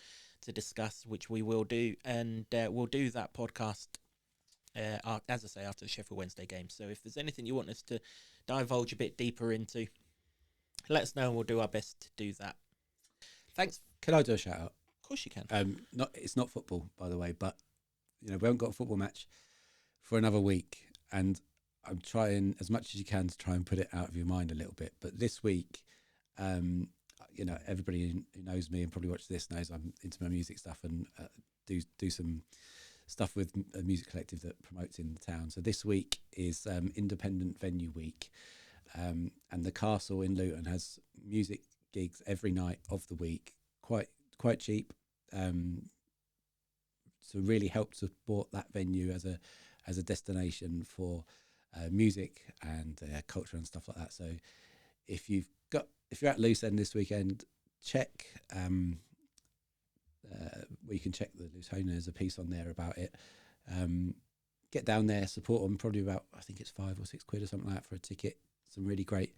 to discuss, which we will do, and we'll do that podcast, as I say, after the Sheffield Wednesday game. So if there's anything you want us to divulge a bit deeper into, let us know and we'll do our best to do that. Thanks. Can I do a shout out? Of course you can. It's not football, by the way, but you know, we haven't got a football match for another week, and I'm trying as much as you can to try and put it out of your mind a little bit. But this week, you know, everybody who knows me and probably watches this knows I'm into my music stuff and do some stuff with a music collective that promotes in the town. So this week is Independent Venue Week, and the Castle in Luton has music gigs every night of the week, quite cheap, to really help support that venue as a destination for music and culture and stuff like that. So if you're at Loose End this weekend, check. Well, you can check the Lutonian. There's a piece on there about it. Get down there, support them. Probably about, I think it's £5 or £6 or something like that for a ticket. Some really great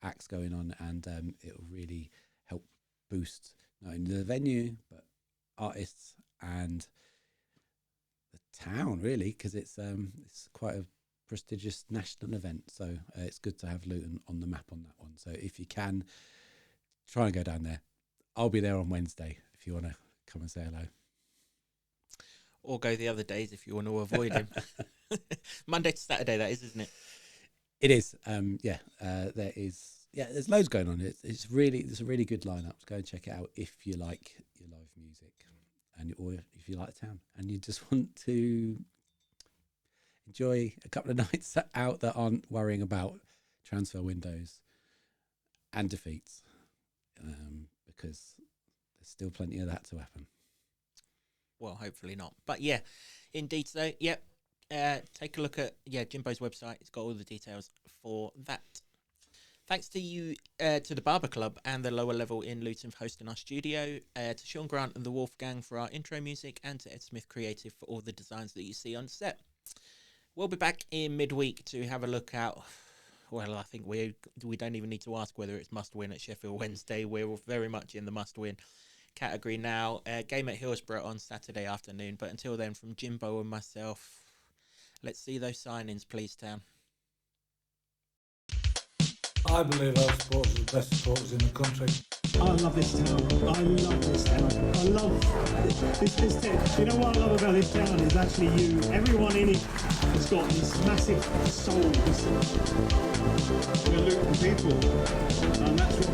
acts going on, and it'll really help boost not only the venue but artists and the town, really, because it's quite a prestigious national event. So it's good to have Luton on the map on that one. So if you can, try and go down there. I'll be there on Wednesday if you want to come and say hello. Or go the other days if you want to avoid him. Monday to Saturday, that is, isn't it? It is. There is. Yeah, there's loads going on. It's a really good lineup. So go and check it out if you like your live music, or if you like the town and you just want to enjoy a couple of nights out that aren't worrying about transfer windows and defeats, because there's still plenty of that to happen. Well, hopefully not. But yeah, indeed. So, yep. Take a look at Jimbo's website. It's got all the details for that. Thanks to you, to the Barber Club and the Lower Level in Luton for hosting our studio, to Sean Grant and the Wolfgang for our intro music, and to Ed Smith Creative for all the designs that you see on set. We'll be back in midweek to have a look out. Well, I think we don't even need to ask whether it's must-win at Sheffield Wednesday. We're very much in the must-win category now. Game at Hillsborough on Saturday afternoon. But until then, from Jimbo and myself, let's see those signings, please, Town. I believe our supporters are the best supporters in the country. I love this town. I love this town. I love this town. You know what I love about this town is actually you. Everyone in it has got this massive soul. We're Luton people, and that's what